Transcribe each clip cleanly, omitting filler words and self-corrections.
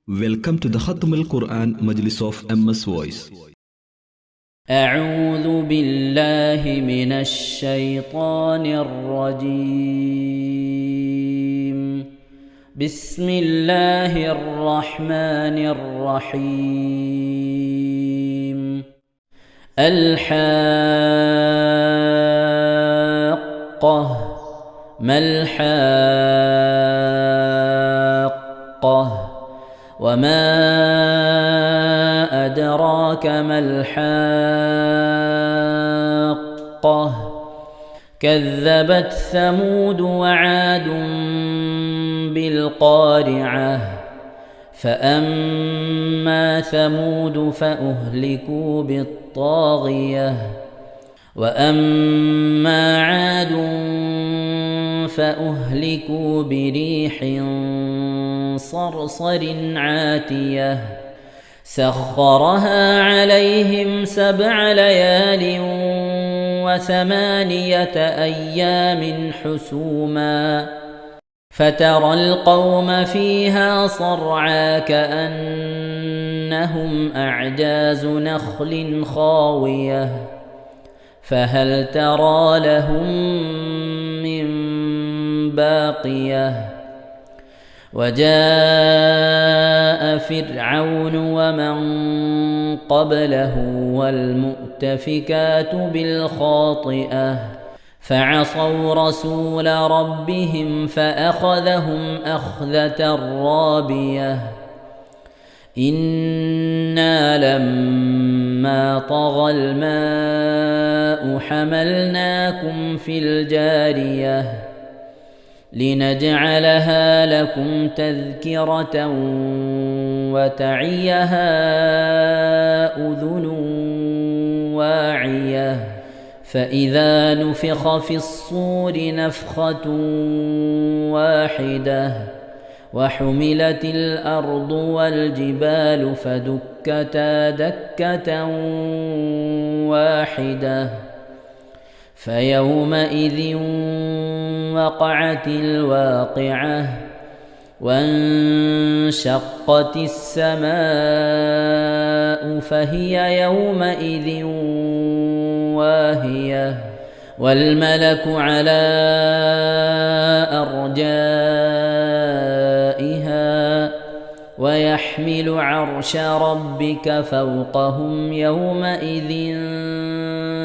Welcome to the Khatm al-Quran Majlis of MS Voice. أعوذ بالله من الشيطان الرجيم. بسم الله الرحمن الرحيم. الحاقة ما الحاقة وما أدراك ما الحاقة كذبت ثمود وعاد بالقارعة فأما ثمود فأهلكوا بالطاغية وأما عاد فأهلكوا بريح صرصر عاتية سخرها عليهم 7 ليال و8 أيام حسوما فترى القوم فيها صرعى كأنهم أعجاز نخل خاوية فهل ترى لهم من باقية وجاء فرعون ومن قبله والمؤتفكات بالخاطئة فعصوا رسول ربهم فأخذهم أخذة رابية إنا لما طغى الماء حملناكم في الجارية لنجعلها لكم تذكرة وتعيها أذن واعية فإذا نفخ في الصور نفخة واحدة وحملت الأرض والجبال فدكتا دكة واحدة فيومئذ وقعت الواقعة وانشقت السماء فهي يومئذ واهية والملك على أرجائها ويحمل عرش ربك فوقهم يومئذ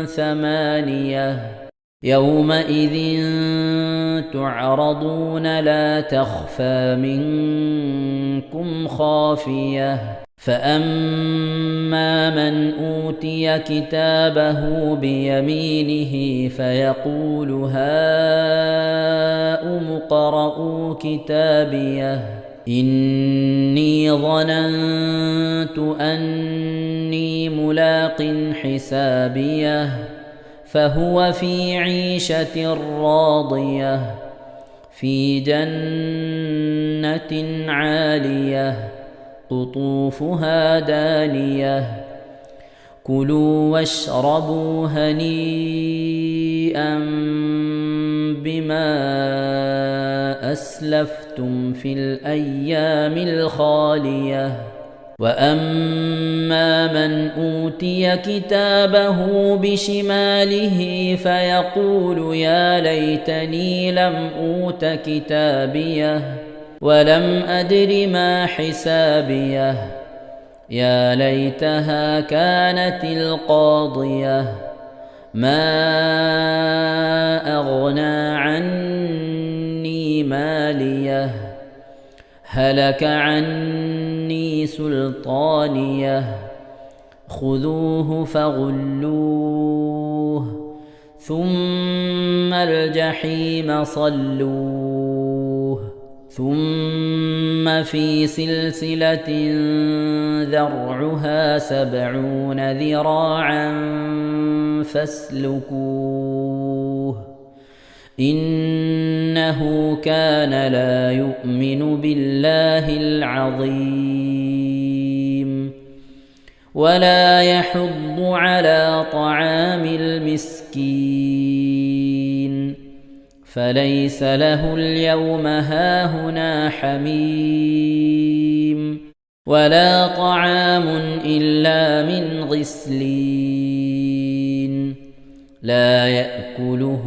8 يومئذ تعرضون لا تخفى منكم خافية فأما من أوتي كتابه بيمينه فيقول هاؤم اقرءوا كتابيه إني ظننت أني ملاق حسابيه فهو في عيشة راضية في جنة عالية قطوفها دانية كلوا واشربوا هنيئا بما أسلفتم في الأيام الخالية وأما من أوتي كتابه بشماله فيقول يا ليتني لم أوت كتابيه ولم أدر ما حسابيه يا ليتها كانت القاضية ما أغنى عني ماليه هلك عني سلطانيه خذوه فغلوه ثم الجحيم صلوه ثم في سلسلة ذرعها 70 ذراعا فاسلكوه إنه كان لا يؤمن بالله العظيم ولا يحض على طعام المسكين فليس له اليوم هاهنا حميم ولا طعام إلا من غسلين لا يأكله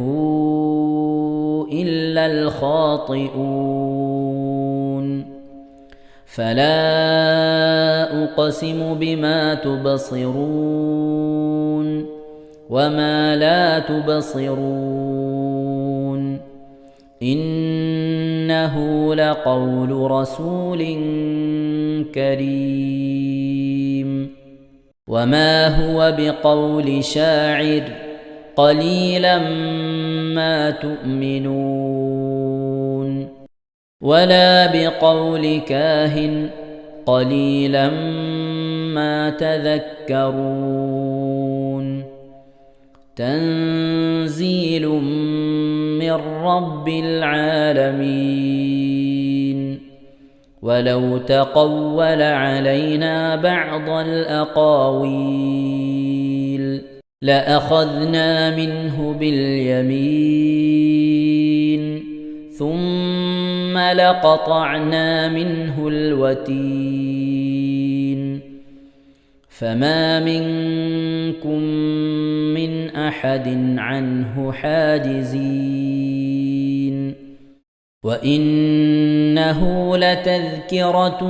إلا الخاطئون فلا أقسم بما تبصرون وما لا تبصرون إنه لقول رسول كريم وما هو بقول شاعر قليلا ما تؤمنون ولا بقول كاهن قليلا ما تذكرون تنزيل من رب العالمين ولو تقول علينا بعض الأقاويل لأخذنا منه باليمين ثم لقطعنا منه الوتين فما منكم من أحد عنه حاجزين وإنه لتذكرة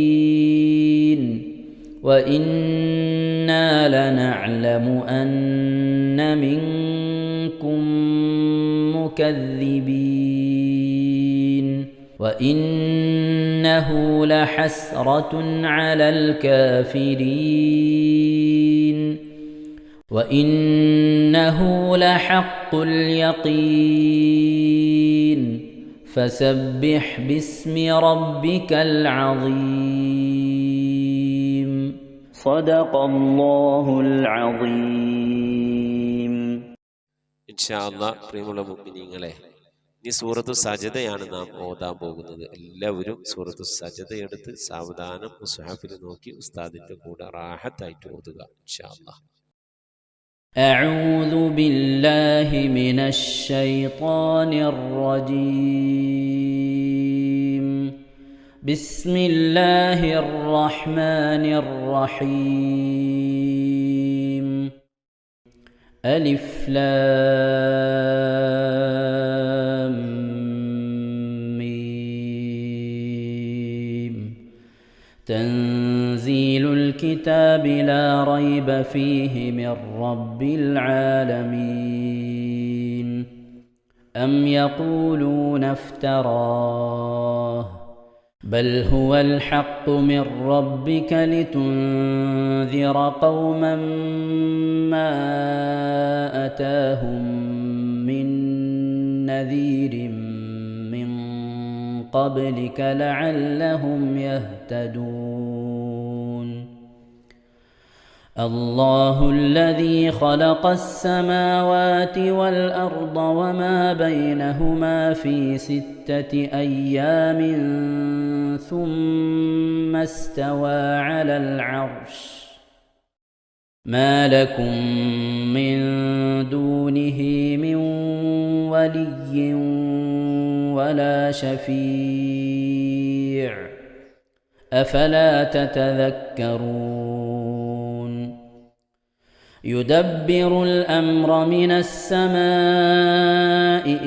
للمتقين وإنا لنعلم أن منكم مكذبين وإنه لحسرة على الكافرين وإنه لحق اليقين فسبح باسم ربك العظيم صدق الله العظيم إن شاء الله പ്രിയമുള്ള മുഅ്മിനീങ്ങളെ ഇനി സൂറത്തു സജദയാണ് നാം ഓതാൻ പോകുന്നത്. എല്ലാവരും സൂറത്തു സജദ എടുത്ത് സാവധാനം മുസ്ഹഫിൽ നോക്കി ഉസ്താദിന്റെ കൂടെ റാഹത്തായിട്ട് ഓതുക ഇൻഷാ അല്ലാഹ്. أعوذ بالله من الشيطان الرجيم بسم الله الرحمن الرحيم ألف لام ميم تنزيل الكتاب لا ريب فيه من رب العالمين أم يقولون افتراه بل هو الحق من ربك لتنذر قوما ما أتاهم من نذير من قبلك لعلهم يهتدون الله الذي خلق السماوات والأرض وما بينهما في 6 أيام ثم استوى على العرش ما لكم من دونه من ولي ولا شفيع أفلا تتذكرون يدبر الأمر من السماء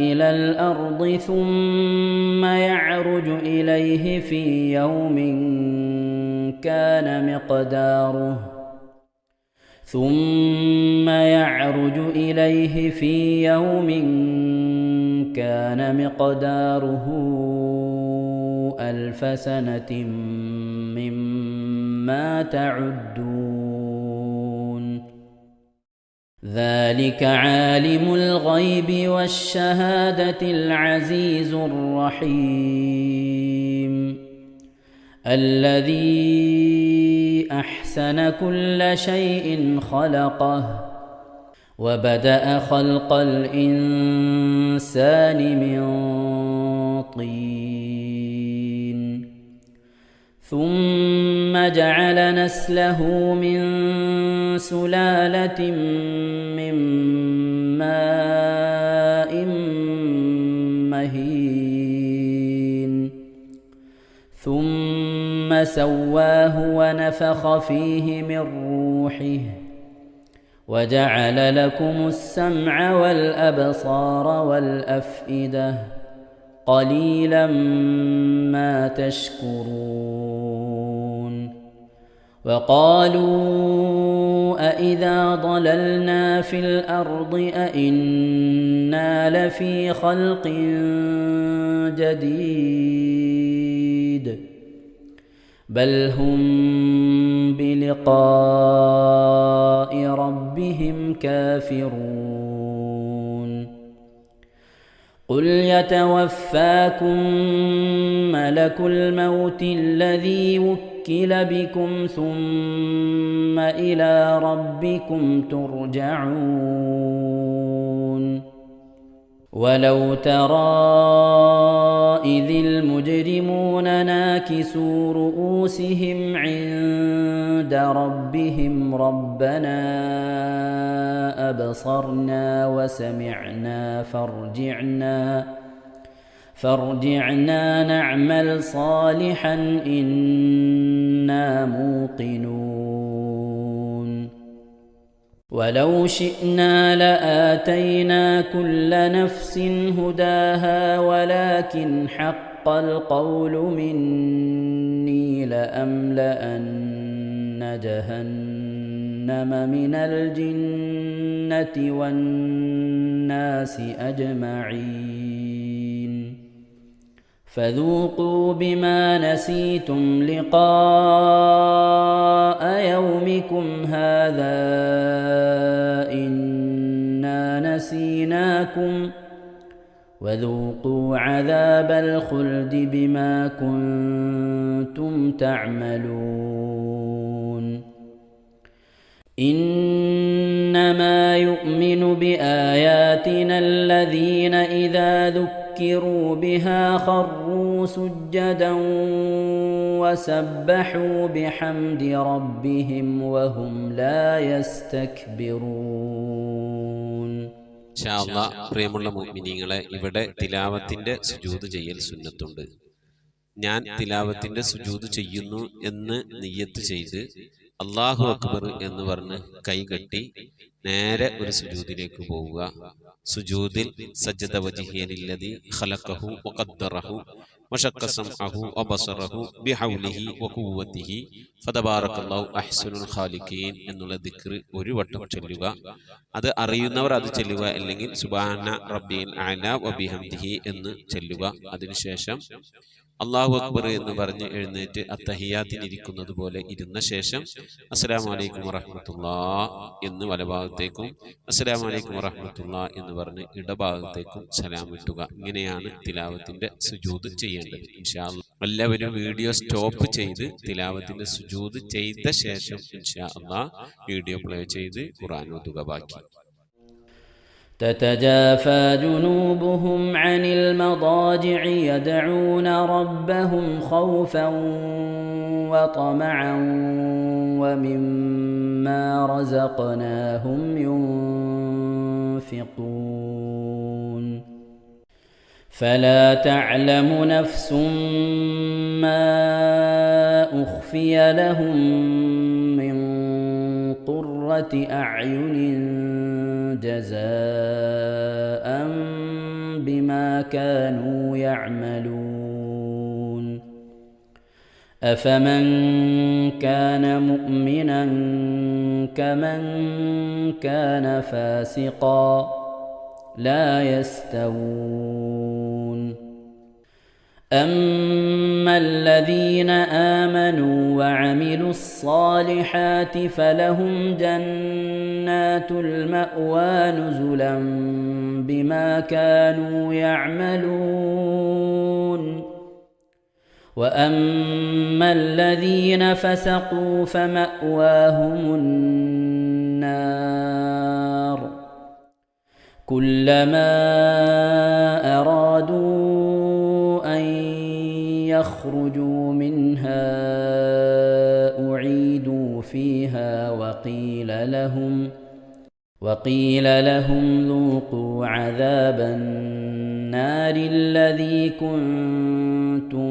إلى الأرض ثم يعرج إليه في يوم كان مقداره 1000 سنة مما تعدون ذلك عالم الغيب والشهادة العزيز الرحيم الذي أحسن كل شيء خلقه وبدأ خلق الإنسان من طين ثم جعل نسله من سلالة من ماء مهين ثم سواه ونفخ فيه من روحه وجعل لكم السمع والأبصار والأفئدة قليلا ما تشكرون. وقالوا أإذا ضللنا في الأرض أإنا لفي خلق جديد بل هم بلقاء ربهم كافرون. قل يتوفاكم ملك الموت الذي وكل بكم ثم إلى ربكم ترجعون. ولو ترى إذ المجرمون ناكسوا رؤوسهم عند ربهم ربنا أبصرنا وسمعنا فارجعنا نعمل صالحا إنا موقنون. ولو شئنا لآتينا كل نفس هداها ولكن حق القول مني لأملأن جهنم من الجنة والناس أجمعين. فذوقوا بما نسيتم لقاء يومكم هذا إنا نسيناكم وذوقوا عذاب الخلد بما كنتم تعملون. إنما يؤمن بآياتنا الذين إذا ذكروا بها خروا سجدا وسبحوا بحمد ربهم وهم لا يستكبرون. ഇൻഷാ അല്ലാഹ് പ്രിയമുള്ള മുഅ്മിനീങ്ങളെ, ഇവിടെ തിലാവത്തിന്റെ സുജൂദ് ചെയ്യൽ സുന്നത്തുണ്ട്. ഞാൻ തിലാവത്തിന്റെ സുജൂദ് ചെയ്യുന്നു എന്ന് നിയ്യത്ത് ചെയ്ത് അല്ലാഹു അക്ബർ എന്ന് പറഞ്ഞ് കൈകെട്ടി നേരെ ഒരു സുജൂദിലേക്ക് പോവുക. സുജൂദിൽ സജ്ജദ വജ്ഹിയലില്ലദി ഖലഖഹു വഖദ്ദറഹു വശഖ സമഅഹു വബസറഹു ബിഹൗലിഹി വഖുവ്വതിഹി ഫതബാറകല്ലാഹു അഹ്സനുൽ ഖാലിഖീൻ എന്നുള്ള ദിക്ർ ഒരു വട്ടം ചൊല്ലുക. അത് അറിയുന്നവർ അത് ചൊല്ലുക, അല്ലെങ്കിൽ സുബ്ഹാന റബ്ബിൽ അഅല വബിഹംദിഹി എന്ന് ചൊല്ലുക. അതിനുശേഷം അല്ലാഹു അക്ബർ എന്ന് പറഞ്ഞ് എഴുന്നേറ്റ് അത്തഹിയാത്തിനിരിക്കുന്നത് പോലെ ഇരുന്ന ശേഷം അസ്സലാമു അലൈക്കും വറഹ്മത്തുള്ളാഹ് എന്ന് വലഭാഗത്തേക്കും അസ്സലാമു അലൈക്കും വറഹ്മത്തുള്ളാഹ് എന്ന് പറഞ്ഞ് ഇടഭാഗത്തേക്കും സലാം വിട്ടുക. ഇങ്ങനെയാണ് തിലാവത്തിന്റെ സുജൂദ് ചെയ്യേണ്ടത്. ഇൻഷാ അല്ലാഹ് എല്ലാവരും വീഡിയോ സ്റ്റോപ്പ് ചെയ്ത് തിലാവത്തിന്റെ സുജൂദ് ചെയ്ത ശേഷം ഇൻഷാ അല്ലാഹ് വീഡിയോ പ്ലേ ചെയ്ത് ഖുർആൻ ഓതുക ബാക്കി. تتجافى جنوبهم عن المضاجع يدعون ربهم خوفا وطمعا ومما رزقناهم ينفقون. فلا تعلم نفس ما أخفي لهم من قرة أعين جزاء بما كانوا يعملون. أفمن كان مؤمنا كمن كان فاسقا لا يستوون. أما الذين آمنوا وعملوا الصالحات فلهم جنات المأوى نزلا بما كانوا يعملون. وأما الذين فسقوا فمأواهم النار كلما أرادوا أن يخرجوا منها أعيدوا فيها وقيل لهم ذوقوا عذاب النار النار الذي كنتم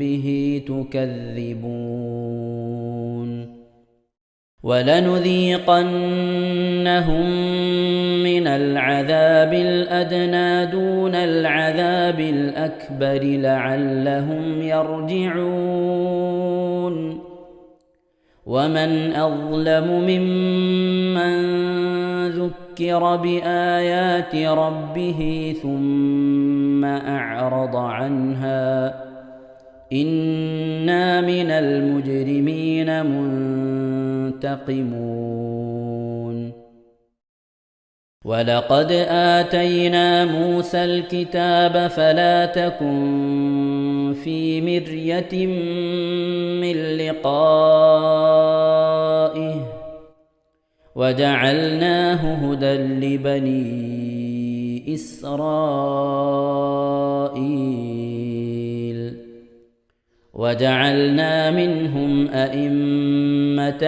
به تكذبون ولنذيقنهم من العذاب الأدنى دون العذاب الأكبر لعلهم يرجعون ومن أظلم ممن ذكر بآيات ربه ثم أعرض عنها إنا من المجرمين منتقمون ولقد آتينا موسى الكتاب فلا تكن في مرية من لقائه وجعلناه هدى لبني إسرائيل وجعلنا منهم أئمة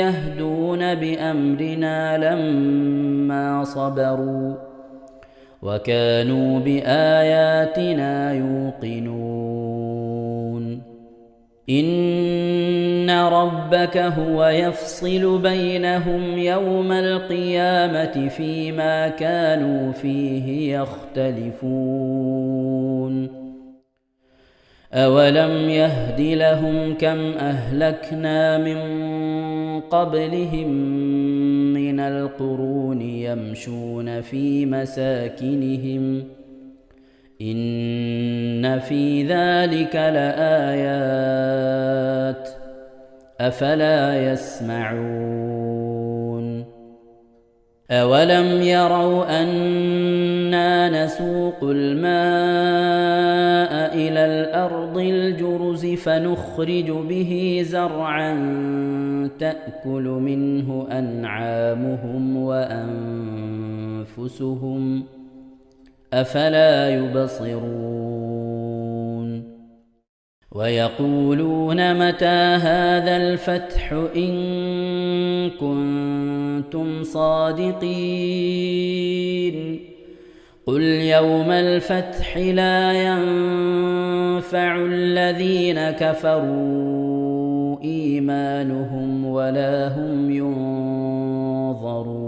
يهدون بأمرنا لما صبروا وكانوا بآياتنا يوقنون إن ربك هو يفصل بينهم يوم القيامة فيما كانوا فيه يختلفون أولم يهد لهم كم أهلكنا من قبلهم من القرون يمشون في مساكنهم إن في ذلك لآيات أفلا يسمعون أولم يروا أنا نسوق الماء إلى الأرض الجرز فنخرج به زرعا تأكل منه أنعامهم وأنفسهم أفلا يبصرون ويقولون متى هذا الفتح إن كنتم صادقين قل يوم الفتح لا ينفع الذين كفروا إيمانهم ولا هم ينظرون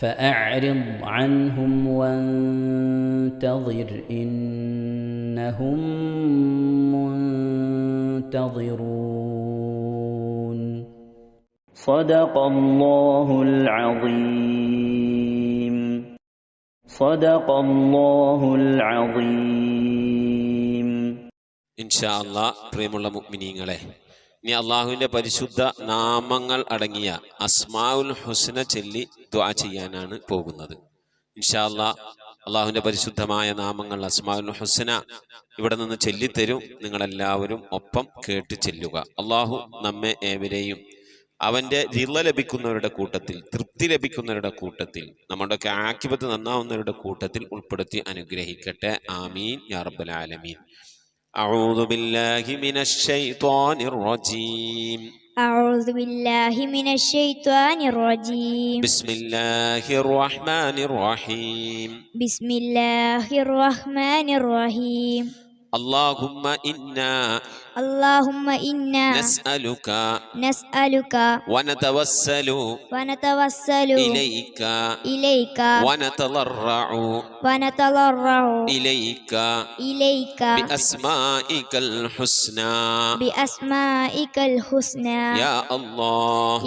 فأعرض عنهم وانتظر إنهم منتظرون صدق الله العظيم صدق الله العظيم ഇൻഷാ അല്ലാഹ് പ്രിയമുള്ള മുഅ്മിനീങ്ങളെ, ഇനി അള്ളാഹുവിൻ്റെ പരിശുദ്ധ നാമങ്ങൾ അടങ്ങിയ അസ്മാഉൽ ഹുസ്ന ചൊല്ലി ദുആ ചെയ്യാനാണ് പോകുന്നത്. ഇൻഷാ അല്ലാഹ് അള്ളാഹുവിൻ്റെ പരിശുദ്ധമായ നാമങ്ങൾ അസ്മാഉൽ ഹുസ്ന ഇവിടെ നിന്ന് ചൊല്ലിത്തരും. നിങ്ങളെല്ലാവരും ഒപ്പം കേട്ട് ചെല്ലുക. അള്ളാഹു നമ്മെ ഏവരെയും അവൻ്റെ റിള ലഭിക്കുന്നവരുടെ കൂട്ടത്തിൽ, തൃപ്തി ലഭിക്കുന്നവരുടെ കൂട്ടത്തിൽ, നമ്മുടെയൊക്കെ ആഖിബത്ത് നന്നാവുന്നവരുടെ കൂട്ടത്തിൽ ഉൾപ്പെടുത്തി അനുഗ്രഹിക്കട്ടെ. ആമീൻ യാ റബ്ബൽ ആലമീൻ. أعوذ بالله من الشيطان الرجيم أعوذ بالله من الشيطان الرجيم بسم الله الرحمن الرحيم بسم الله الرحمن الرحيم اللهم إنا نسألك ونتوسل إليك ونتضرع إليك بأسمائك الحسنى يا الله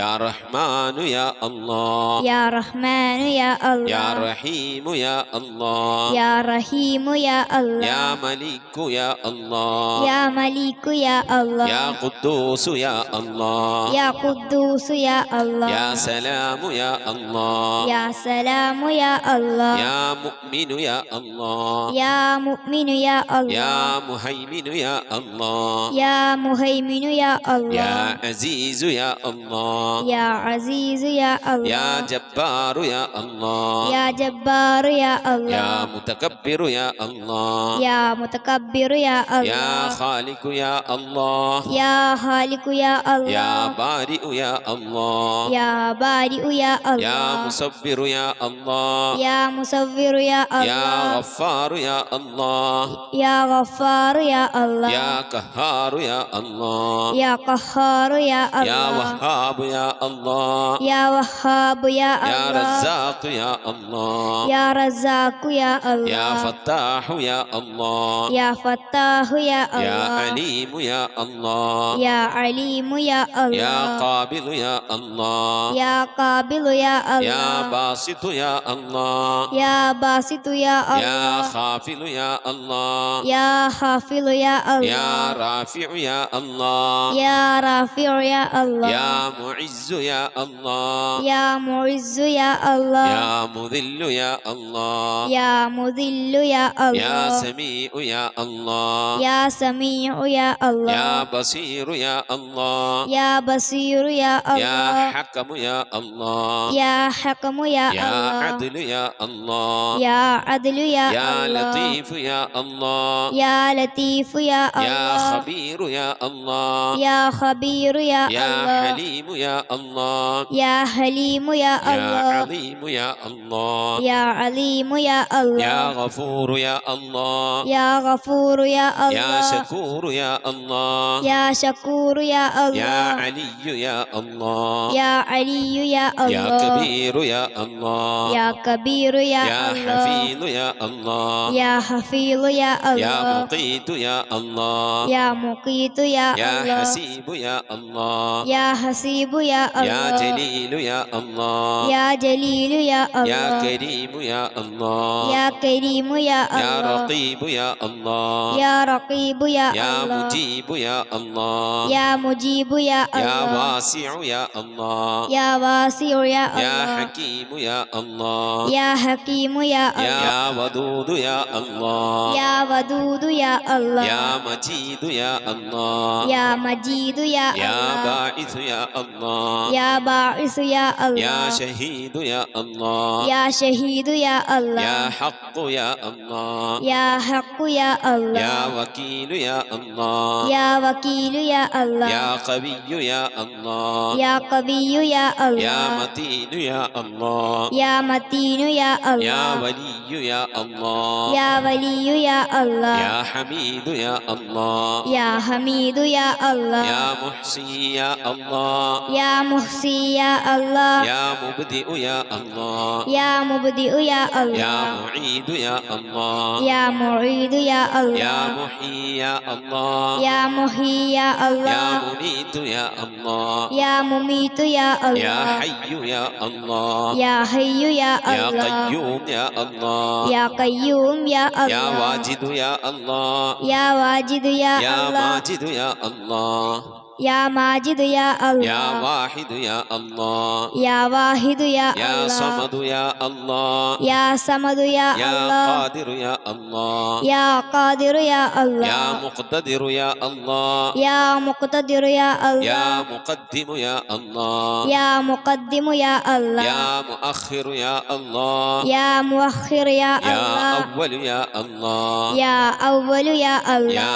يا رحمن يا الله يا رحمن يا الله يا رحيم يا الله يا رحيم يا الله يا ملك يا الله يا ملك يا الله يا قدوس يا الله يا قدوس يا الله يا سلام يا الله يا سلام يا الله يا مؤمن يا الله يا مؤمن يا الله يا مهيمن يا الله يا مهيمن يا الله يا عزيز يا الله يا عزيز يا الله يا جبار يا الله يا جبار يا الله يا متكبر يا الله يا متكبر يا الله يا يا خالق يا الله يا خالق يا الله يا بارئ يا الله يا بارئ يا يا الله مصبر يا الله يا مصور يا يا الله غفار يا الله يا غفار يا الله يا قهار يا الله يا قهار يا يا الله وهاب يا الله يا وهاب يا يا الله رزاق يا الله يا رزاق يا الله يا فتاح يا الله يا فتاح يا يا الله عليم يا الله يا عليم يا يا الله قابل يا الله يا قابل يا يا الله باسط يا الله يا باسط يا يا الله خافل يا الله يا حافظ يا يا الله رافع يا الله يا رافع يا الله يا معز يا الله يا معز يا الله يا مذل يا الله يا مذل يا يا الله سميع يا الله يا سميع يا الله يا بصير يا الله يا بصير يا يا الله حكم يا الله يا حكم يا يا الله عدل يا الله يا عدل يا يا الله لطيف يا الله يا لطيف يا يا الله خبير يا الله يا خبير يا يا الله حليم يا الله يا حليم يا يا الله عظيم يا الله يا عليم يا يا الله غفور يا الله يا غفور يا يا الله شكور يا الله يا شكور يا يا الله علي يا الله يا علي يا يا الله كبير يا الله يا كبير يا يا الله حفيظ يا الله يا حفيظ يا يا الله مقيت يا الله يا مقيت يا يا الله حسيب يا الله يا حسيب يا يا الله جليل يا الله يا جليل يا يا الله كريم يا الله يا كريم يا يا الله رقيب يا الله يا رقيب يا يا الله مجيب يا الله يا مجيب يا يا الله واسع يا الله يا واسع يا يا الله حكيم يا الله يا حكيم يا الله يا ودود يا الله يا ودود يا الله يا مجيد يا الله يا مجيد يا يا الله باعث يا الله يا باعث يا الله يا شهيد يا الله يا شهيد يا الله يا حق يا الله يا حق يا الله يا وكيل يا الله يا وكيل يا الله يا قوي يا الله يا قوي يا يا الله متين يا الله يا متين يا يا الله ولي يا الله يا ولي يا الله يا حميد يا الله يا حميد يا الله يا محصي يا الله يا محصي يا الله يا مبدئ يا الله يا مبدئ يا يا الله معيد يا الله يا معيد يا يا الله محيي يا الله يا محيي يا يا الله مميت يا الله يا مميت يا يا الله حي يا الله يا حي يا يا الله قيوم يا الله يا قيوم يا يا الله واجد يا الله يا واجد يا يا الله ماجد يا الله يا ماجد يا يا الله واحد يا الله يا واحد يا يا الله صمد يا الله يا صمد يا يا الله قادر يا الله يا قادر يا الله يا مقتدر يا الله يا مقتدر يا الله يا مقدم يا الله يا مقدم يا الله يا مؤخر يا الله يا مؤخر يا يا الله أول يا الله يا أول يا الله يا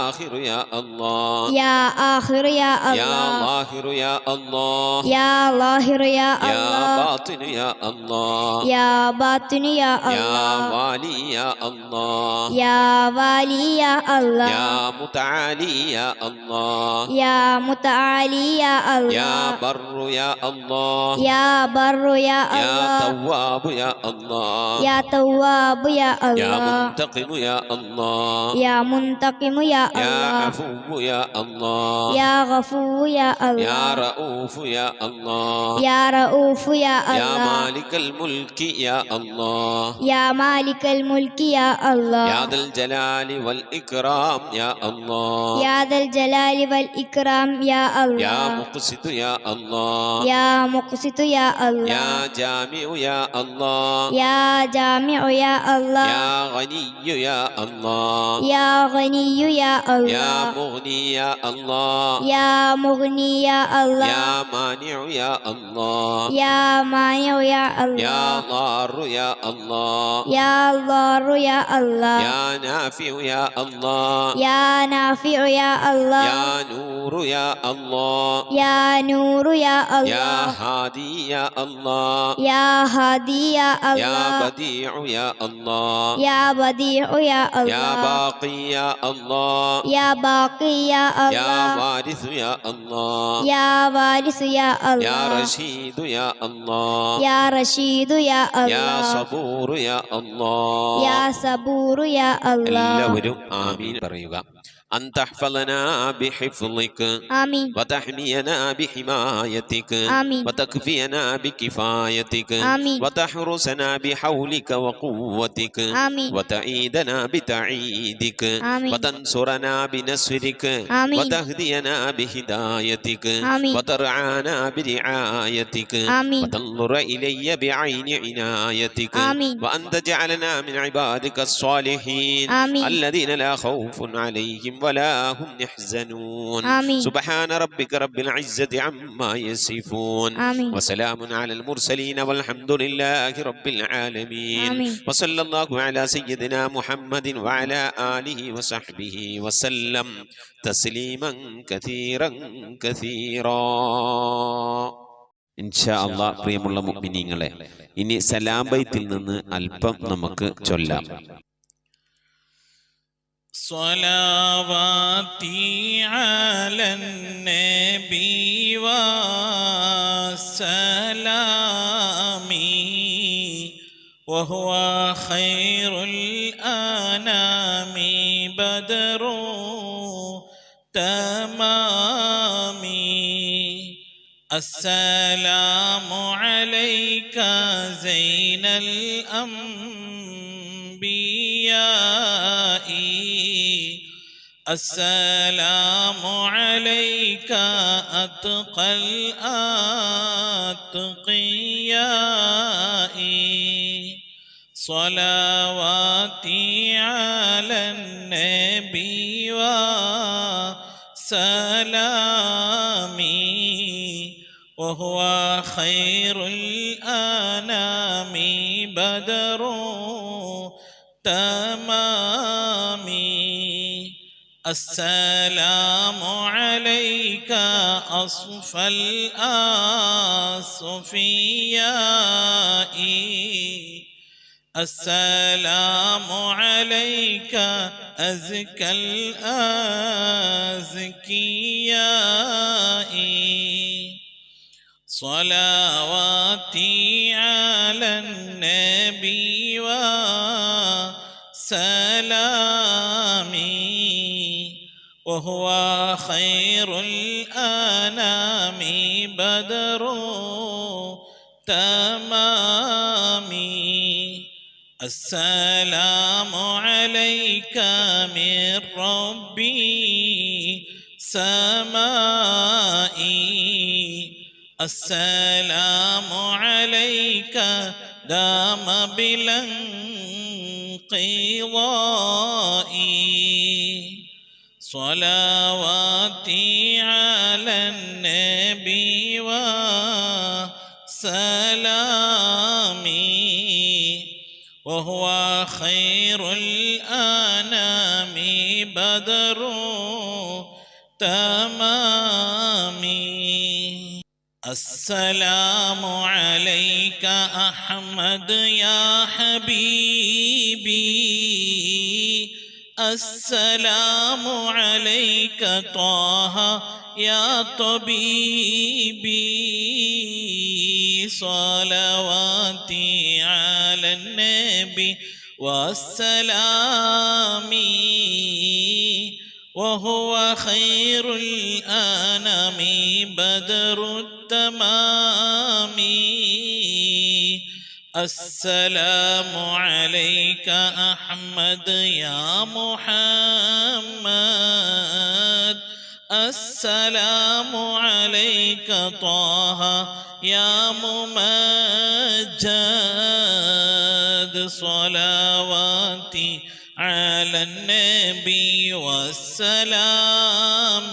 آخر يا الله يا آخر يا يا الله ظاهر يا الله يا ظاهر يا يا الله باطن يا الله يا باطن يا يا الله والي يا الله يا والي يا الله يا متعالي يا الله يا متعالي يا يا الله بر يا الله يا بر يا يا الله تواب يا الله يا تواب يا يا الله منتقم يا الله يا منتقم يا يا الله عفو يا الله يا غفور يا يا الله رؤوف يا الله يا رؤوف يا يا الله مالك الملك يا الله يا مالك الملك يا الله يا ذا الجلال والإكرام يا الله يا ذا الجلال والإكرام يا يا الله مقسط يا الله يا مقسط يا الله يا جامع يا الله يا جامع يا الله يا غني يا الله يا غني يا يا الله مغني يا الله يا مغني يا الله يا مانع يا الله يا مانع يا يا الله ضار يا الله يا ضار يا الله يا نافع يا الله يا نافع يا الله يا نور يا الله يا نور يا يا الله هادي يا الله يا هادي يا يا الله بديع يا الله يا بديع يا يا الله باقي يا الله يا باقي يا يا الله وارث يا الله يا وارث يا يا الله رشيد يا الله يا رشيد يا يا الله صبور يا الله يا صبور يا الله എല്ലാവരും ആമീൻ പറയുക. أن تحفظنا بحفظك آمين وتحمينا بحمايتك آمين وتكفينا بكفايتك آمين وتحرسنا بحولك وقوتك آمين وتعيدنا بتعيدك آمين وتنصرنا بنصرك آمين وتهدينا بهدايتك آمين وترعانا برعايتك آمين وتنظر إلي بعين عنايتك آمين وأن تجعلنا من عبادك الصالحين آمين الذين لا خوف عليهم ولا هم يحزنون آمين سبحان ربك رب العزة عما يصفون آمين وسلام على المرسلين والحمد لله رب العالمين آمين وصلى الله على سيدنا محمد وعلى آله وصحبه وسلم تسليما كثيرا كثيرا. ഇൻഷാ അല്ലാഹ് പ്രിയമുള്ള മുഅ്മിനീങ്ങളെ, ഇനി സലാം ബൈത്തിൽ നിന്ന് അല്പം നമുക്ക് ചൊല്ലാം. صلواتي على النبي وسلامي وهو خير الأنام بدر تمامي السلام عليك زين الأنبياء السلام عليك أتقى الأتقياء صلواتي على النبي وسلامي وهو خير الأنام بدر تمامي السلام عليك أصفى الأصفياء السلام عليك أزكى الأزكياء صلواتي على النبي وسلامي وهو خير الأنام بدر تمامي السلام عليك من ربي سمائي السلام عليك دام بلا انقضاء صلواتي على النبي وسلامي وهو خير الأنام بدر تمامي السلام عليك أحمد يا حبيبي السلام عليك طه يا طبيبي صلواتي على النبي والسلام وهو خير الأنام بدر التمام السلام عليك أحمد يا محمد السلام عليك طه يا ممجد صلواتي على النبي والسلام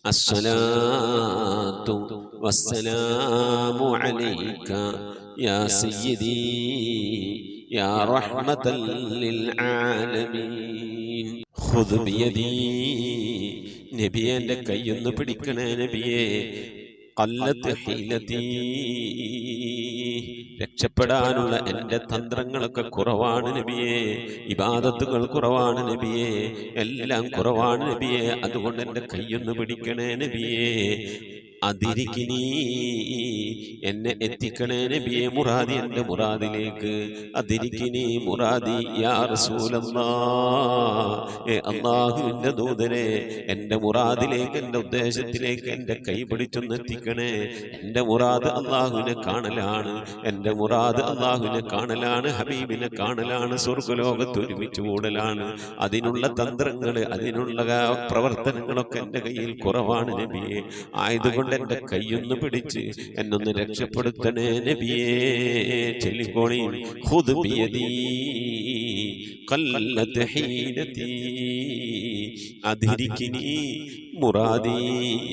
അസ്സലാത്തു വസ്സലാമു അലൈക യാ സയ്യിദി യാ റഹ്മതൻ ലിൽ ആലമീൻ. ഖുദ് ബിയദി, നബിയെ എൻ്റെ കൈയൊന്ന് പിടിക്കണേ നബിയെ. ഖല്ലത്ത് ഹീലതി, രക്ഷപ്പെടാനുള്ള എൻ്റെ തന്ത്രങ്ങളൊക്കെ കുറവാണ് നബിയെ. ഇബാദത്തുകൾ കുറവാണ് നബിയെ, എല്ലാം കുറവാണ് നബിയെ. അതുകൊണ്ട് എൻ്റെ കൈയൊന്ന് പിടിക്കണേ നബിയെ. അതിരിക്കിനി, എന്നെ എത്തിക്കണേ നബിയെ മുറാദി, എൻ്റെ മുറാദിലേക്ക്. അതിരിക്കിനി മുറാദി യാ റസൂലല്ലാഹ്, അല്ലാഹുവിൻ്റെ ദൂതനെ എൻ്റെ മുറാദിലേക്ക്, എൻ്റെ ഉദ്ദേശത്തിലേക്ക് എൻ്റെ കൈ പിടിച്ചൊന്ന് എത്തിക്കണേ. എൻ്റെ മുറാദ് അല്ലാഹുവിനെ കാണലാണ്, എൻ്റെ മുറാദ് അല്ലാഹുവിനെ കാണലാണ്, ഹബീബിനെ കാണലാണ്, സ്വർഗ്ഗലോകത്ത് ഒരുമിച്ച് കൂടലാണ്. അതിനുള്ള തന്ത്രങ്ങൾ, അതിനുള്ള പ്രവർത്തനങ്ങളൊക്കെ എൻ്റെ കയ്യിൽ കുറവാണ് നബിയെ. ആയതുകൊണ്ട് എൻ്റെ കൈയൊന്ന് പിടിച്ച് എന്നൊന്ന് രക്ഷപ്പെടുത്തണേ നബിയേ. ചൊല്ലിക്കോണി. ഖുദ് ബിയദി ഖല്ലത്ത് ഹീലതി അദ്രികിനി മുറാദി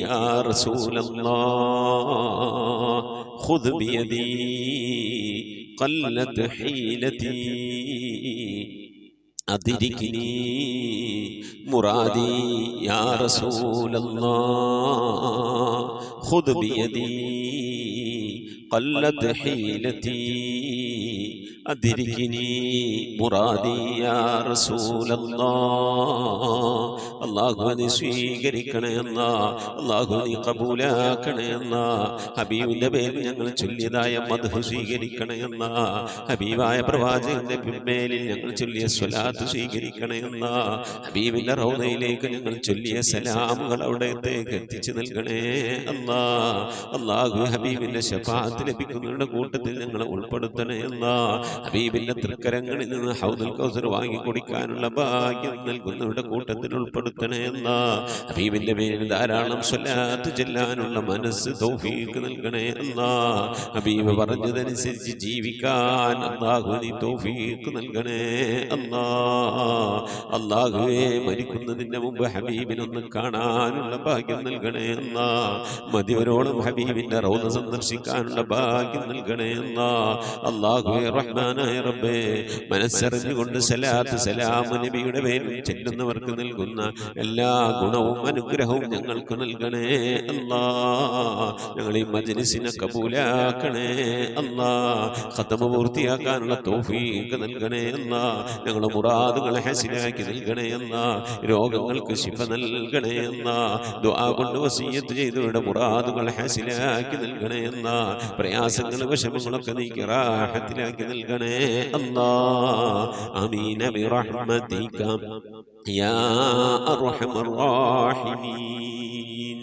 യാ റസൂലല്ലാഹ്. ഖുദ് ബിയദി ഖല്ലത്ത് ഹീലതി അദ്രികിനി മുറാദി യാ റസൂലല്ലാഹ്. ഖുദ് ബിയദി ഖല്ലത്ത് ഹീലതി അദ്രികിനി മുറാദി യാ റസൂലല്ലാഹ്. അല്ലാഹുവേ സ്വീകരിക്കണേ അല്ലാഹ്, അല്ലാഹുവേ ഖബൂലാക്കണേ അല്ലാഹ്. ഹബീബിന്റെ പേരിൽ ഞങ്ങൾ ചൊല്ലിയതായ മദ്ഹ് സ്വീകരിക്കണേ അല്ലാഹ്. ഹബീബായ പ്രവാചകന്റെ മേലിൽ ഞങ്ങൾ ചൊല്ലിയ സ്വലാത്ത് സ്വീകരിക്കണേ അല്ലാഹ്. ഹബീബിന്റെ റൗദയിലേക്ക് ഞങ്ങൾ ചൊല്ലിയ സലാമുകൾ അവിടത്തേക്ക് എത്തിച്ചു നൽകണേ അല്ലാഹ്. അല്ലാഹു ഹബീബിന്റെ ശഫാഅത്ത് ലഭിക്കുന്നവരുടെ കൂട്ടത്തിൽ ഞങ്ങളെ ഉൾപ്പെടുത്തണേ അല്ലാഹ്. ഹബീബിന്റെ തൃക്കരങ്ങളിൽ നിന്ന് ഹൗദുൽ കൗസർ വാങ്ങി കുടിക്കാനുള്ള ഭാഗ്യം നൽകുന്നവരുടെ കൂട്ടത്തിൽ ഉൾപ്പെടുത്തണേ അല്ലാഹ്. ഹബീബിന്റെ പേരിൽ ധാരാളം സ്വലാത്ത് ചെല്ലാനുള്ള മനസ്സ് തൗഫീഖ് നൽകണേ അല്ലാഹ്. ഹബീബ് പറഞ്ഞതനുസരിച്ച് ജീവിക്കാൻ അല്ലാഹു നീ തൗഫീഖ് നൽകണേ അല്ലാഹ്. അല്ലാഹുവേ മരിക്കുന്നതിന്റെ മുമ്പ് ഹബീബിനൊന്ന് കാണാനുള്ള ഭാഗ്യം നൽകണേ അല്ലാഹ്. മദിവരോളം ഹബീബിന്റെ റൗദ സന്ദർശിക്കാനുള്ള ഭാഗ്യം നൽകണേ അല്ലാഹ്. അല്ലാഹുവേ റഹ്മാനായ റബ്ബേ, മനസ്സറിഞ്ഞുകൊണ്ട് സലാത്ത് സലാം നബിയുടെ പേരിൽ ചെല്ലുന്നവർക്ക് നൽകുന്ന എല്ലാ ഗുണവും അനുഗ്രഹവും ഞങ്ങൾക്ക് നൽകണേ അല്ലാഹ്. ഞങ്ങൾ ഈ മജ്ലിസിനെ കബൂലാക്കണേ അല്ലാഹ്. ഖത്മ പൂർത്തിയാക്കാനുള്ള തൗഫീഖ് നൽകണേ അല്ലാഹ്. ഞങ്ങളുടെ മുറാദുകളെ ഹസിലാക്കി നൽകണേ അല്ലാഹ്. രോഗങ്ങൾക്ക് ശിഫ നൽകണേ അല്ലാഹ്. ദുആ കൊണ്ട് വസിയ്യത്ത് ചെയ്തവരുടെ മുറാദുകളെ ഹസിലാക്കി നൽകണേ അല്ലാഹ്. പ്രയാസങ്ങൾ വിഷമങ്ങളൊക്കെ നീക്കി റാഹത്തിലാക്കി നൽകണേ അല്ലാഹ്. ആമീൻ ബിറഹ്മതിക യാ അർഹമർ റഹീമീൻ.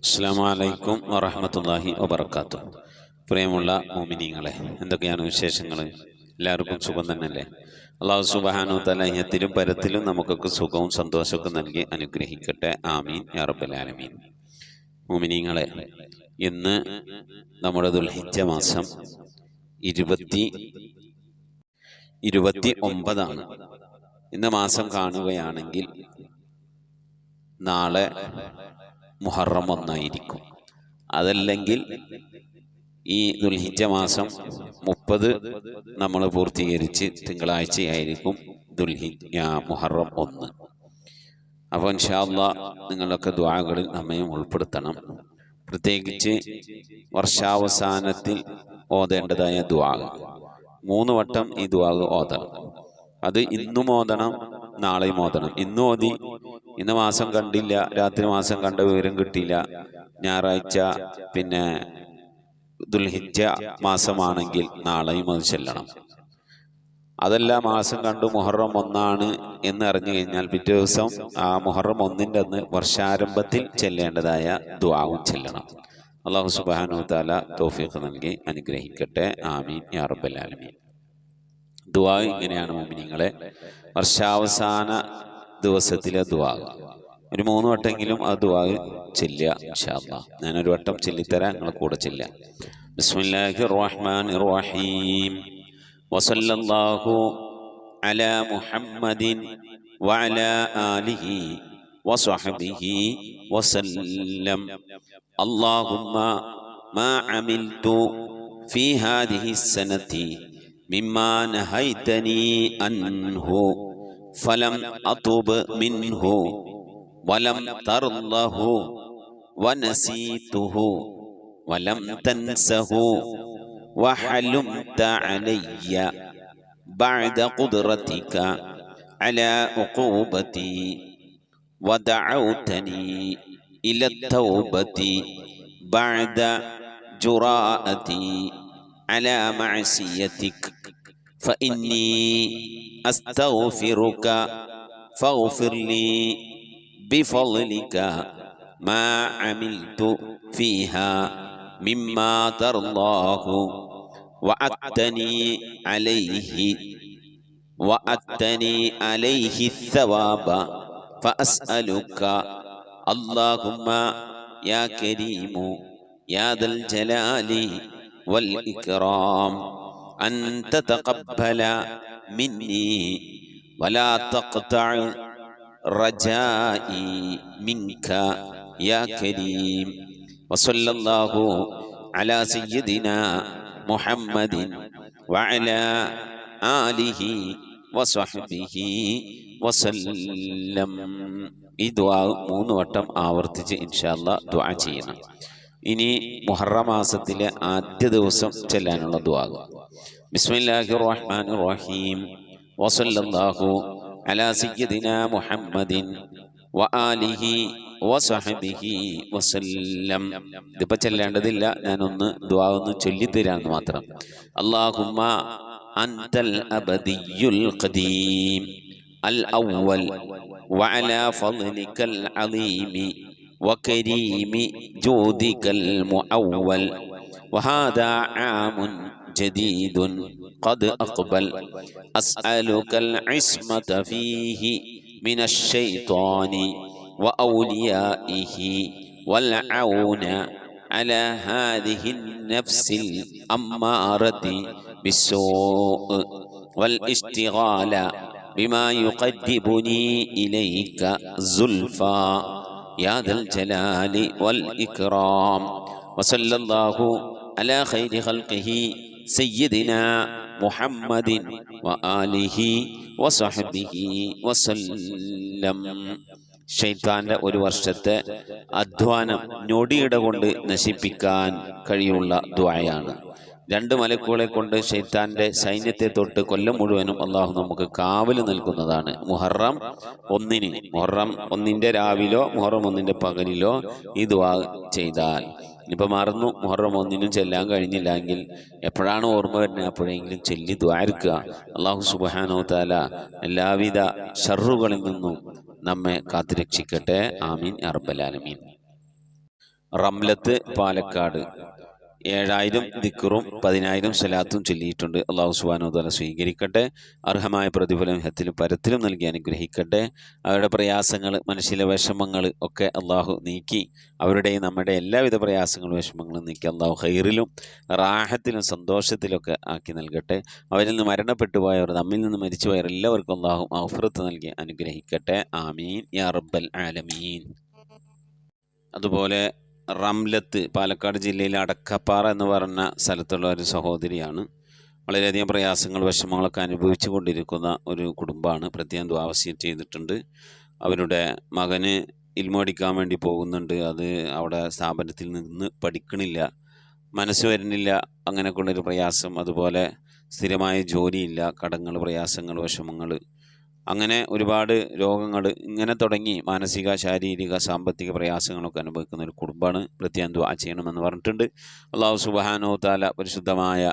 അസ്സലാമു അലൈക്കും വറഹ്മത്തുള്ളാഹി വബറകാതുഹു. പ്രിയമുള്ള മുഅ്മിനീങ്ങളെ, എന്തൊക്കെയാണ് വിശേഷങ്ങൾ? എല്ലാവർക്കും സുഖം തന്നെയല്ലേ? അല്ലാഹു സുബ്ഹാനഹു വ തആല ഇഹത്തിലും പരത്തിലും നമുക്കൊക്കെ സുഖവും സന്തോഷമൊക്കെ നൽകി അനുഗ്രഹിക്കട്ടെ. ആമീൻ യാ റബ്ബൽ ആലമീൻ. മുഅ്മിനീങ്ങളെ, ഇന്ന് നമ്മുടെ ദുൽഹിജ്ജ മാസം 29 ഇന്ന് മാസം കാണുകയാണെങ്കിൽ നാളെ മുഹറം 1 അതല്ലെങ്കിൽ ഈ ദുൽഹിജ്ജ മാസം 30 നമ്മൾ പൂർത്തീകരിച്ച് തിങ്കളാഴ്ചയായിരിക്കും മുഹറം 1. അപ്പോൾ ഇൻഷാ അല്ലാഹ് നിങ്ങളൊക്കെ ദുആകളിൽ നമ്മയും ഉൾപ്പെടുത്തണം. പ്രത്യേകിച്ച് വർഷാവസാനത്തിൽ ഓതേണ്ടതായ ദുആ 3 വട്ടം ഈ ദുആ ഓതണം. അത് ഇന്നും ഓതണം, നാളെയും ഓതണം. ഇന്ന് ഓതി, ഇന്ന് മാസം കണ്ടില്ല, രാത്രി മാസം കണ്ട വിവരം കിട്ടിയില്ല, ഞായറാഴ്ച പിന്നെ ദുൽഹിജ്ജ മാസമാണെങ്കിൽ നാളെയും അത് ചെല്ലണം. അതല്ല മാസം കണ്ടു മുഹറം 1 എന്ന് അറിഞ്ഞു കഴിഞ്ഞാൽ പിറ്റേ ദിവസം ആ മുഹറം 1 അന്ന് വർഷാരംഭത്തിൽ ചെല്ലേണ്ടതായ ദുആവും ചെല്ലണം. അല്ലാഹു സുബ്ഹാനഹു വ തആല തൗഫീഖ് നൽകി അനുഗ്രഹിക്കട്ടെ. ആമീൻ യാ റബ്ബൽ ആലമീൻ. ദുആ ഇങ്ങനെയാണ് മുഅ്മിനീങ്ങളെ, വർഷാവസാന ദിവസത്തിലെ ദുആ ഒരു 3 വട്ടെങ്കിലും ആ ദുആ ചെല്ലുക ഇൻഷാ അല്ലാഹ്. ഞാനൊരു വട്ടം ചൊല്ലിത്തരാം, നിങ്ങൾ കൂടെ ചെല്ലുക. ബിസ്മില്ലാഹിർ റഹ്മാനിർ റഹീം. വസല്ലല്ലാഹു അലാ മുഹമ്മദിൻ വഅലാ ആലിഹി وصحبه وسلم. اللهم ما عملت في هذه السنة مما نهيتني عنه فلم أتب منه ولم ترضه ونسيته ولم تنسه وحلمت علي بعد قدرتك على عقوبتي ودعوتني إلى التوبة بعد جراءتي على معصيتك فإني أستغفرك فاغفر لي بفضلك ما عملت فيها مما ترضاه وأتني عليه الثواب فأسألك اللهم يا كريم يا ذا الجلال والإكرام أن تتقبل مني ولا تقطع رجائي منك يا كريم. وصلى الله على سيدنا محمد وعلى آله وصحبه വസല്ലം. ഈ ദുആ 3 വട്ടം ആവർത്തിച്ച് ഇൻഷാ അല്ലാഹ് ദുആ ചെയ്യണം. ഇനി മുഹറം മാസത്തിലെ ആദ്യ ദിവസം ചെല്ലാനുള്ള ദുആ. ബിസ്മില്ലാഹിർ റഹ്മാനിർ റഹീം വസല്ലല്ലാഹു അലാ സയ്യിദിനാ മുഹമ്മദിൻ വആലിഹി വസഹബിഹി വസല്ലം. ഇതിപ്പോൾ ചെല്ലേണ്ടതില്ല, ഞാനൊന്ന് ദുആ ഒന്ന് ചൊല്ലിത്തരാമെന്ന് മാത്രം. അല്ലാഹുമ്മ അൻതൽ അബദിയുൽ ഖദീം الأول وعلى فضلك العظيم وكريم جودك المؤول وهذا عام جديد قد أقبل أسألك العصمة فيه من الشيطان وأوليائه والعون على هذه النفس الأمارة بالسوء والاشتغال بما يقربني إليك زلفى يا ذا الجلال والإكرام. وصلى الله على خير خلقه سيدنا محمد وآله وصحبه وسلم. ഷൈത്താന്റെ ഒരു വർഷത്തെ അധ്വാനം ഞൊടിയിട കൊണ്ട് നശിപ്പിക്കാൻ കഴിയുള്ള ദുആയാണ്. 2 മലക്കുകളെ കൊണ്ട് ഷൈത്താന്റെ സൈന്യത്തെ തൊട്ട് കൊല്ലം മുഴുവനും അള്ളാഹു നമുക്ക് കാവല് നൽകുന്നതാണ്. മുഹറം 1 രാവിലോ മുഹറം 1 പകലിലോ ഈ ദുആ ചെയ്താൽ, ഇപ്പം മറന്നു മുഹറം 1 ചെല്ലാൻ കഴിഞ്ഞില്ലെങ്കിൽ എപ്പോഴാണ് ഓർമ്മ വരുന്നത് അപ്പോഴെങ്കിലും ചൊല്ലി ദ്വാരക്കുക. അള്ളാഹു സുബ്ഹാനഹു തആല എല്ലാവിധ ഷർറുകളിൽ നിന്നും നമ്മെ കാത്തുരക്ഷിക്കട്ടെ. ആമീൻ യാ റബ്ബൽ ആലമീൻ. റംലത്ത് പാലക്കാട് 7000 ദിക്റും 10000 സലാത്തും ചൊല്ലിയിട്ടുണ്ട്. അള്ളാഹു സുബ്ഹാനഹു തആല സ്വീകരിക്കട്ടെ. അർഹമായ പ്രതിഫലം ഹത്തിലും പരത്തിലും നൽകി അനുഗ്രഹിക്കട്ടെ. അവരുടെ പ്രയാസങ്ങൾ, മനസ്സിലെ വിഷമങ്ങൾ ഒക്കെ അള്ളാഹു നീക്കി അവരുടെയും നമ്മുടെ എല്ലാവിധ പ്രയാസങ്ങളും വിഷമങ്ങളും നീക്കി അള്ളാഹു ഖൈറിലും റാഹത്തിലും സന്തോഷത്തിലൊക്കെ ആക്കി നൽകട്ടെ. അവരിൽ നിന്ന് മരണപ്പെട്ടു പോയവർ, നമ്മിൽ നിന്ന് മരിച്ചു പോയവർ എല്ലാവർക്കും അള്ളാഹു മഗ്ഫിറത്ത് നൽകി അനുഗ്രഹിക്കട്ടെ. ആമീൻ യാ റബ്ബൽ ആലമീൻ. അതുപോലെ റംലത്ത് പാലക്കാട് ജില്ലയിലെ അടക്കപ്പാറ എന്ന് പറഞ്ഞ സ്ഥലത്തുള്ള ഒരു സഹോദരിയാണ്. വളരെയധികം പ്രയാസങ്ങൾ, വിഷമങ്ങളൊക്കെ അനുഭവിച്ചു കൊണ്ടിരിക്കുന്ന ഒരു കുടുംബമാണ്. പ്രത്യേകം ദുആ വസിയത്ത് ചെയ്തിട്ടുണ്ട്. അവരുടെ മകന് ഇൽമു പഠിക്കാൻ വേണ്ടി പോകുന്നുണ്ട്. അത് അവിടെ സ്ഥാപനത്തിൽ നിന്ന് പഠിക്കണില്ല, മനസ്സ് വരുന്നില്ല, അങ്ങനെയൊക്കെയുള്ളൊരു പ്രയാസം. അതുപോലെ സ്ഥിരമായ ജോലിയില്ല, കടങ്ങൾ, പ്രയാസങ്ങൾ, വിഷമങ്ങൾ, അങ്ങനെ ഒരുപാട് രോഗങ്ങൾ ഇങ്ങനെ തുടങ്ങി മാനസിക, ശാരീരിക, സാമ്പത്തിക പ്രയാസങ്ങളൊക്കെ അനുഭവിക്കുന്ന ഒരു കുടുംബമാണ്. പ്രത്യേകം ദുആ ചെയ്യണമെന്ന് പറഞ്ഞിട്ടുണ്ട്. അല്ലാഹു സുബ്ഹാനഹു തആല പരിശുദ്ധമായ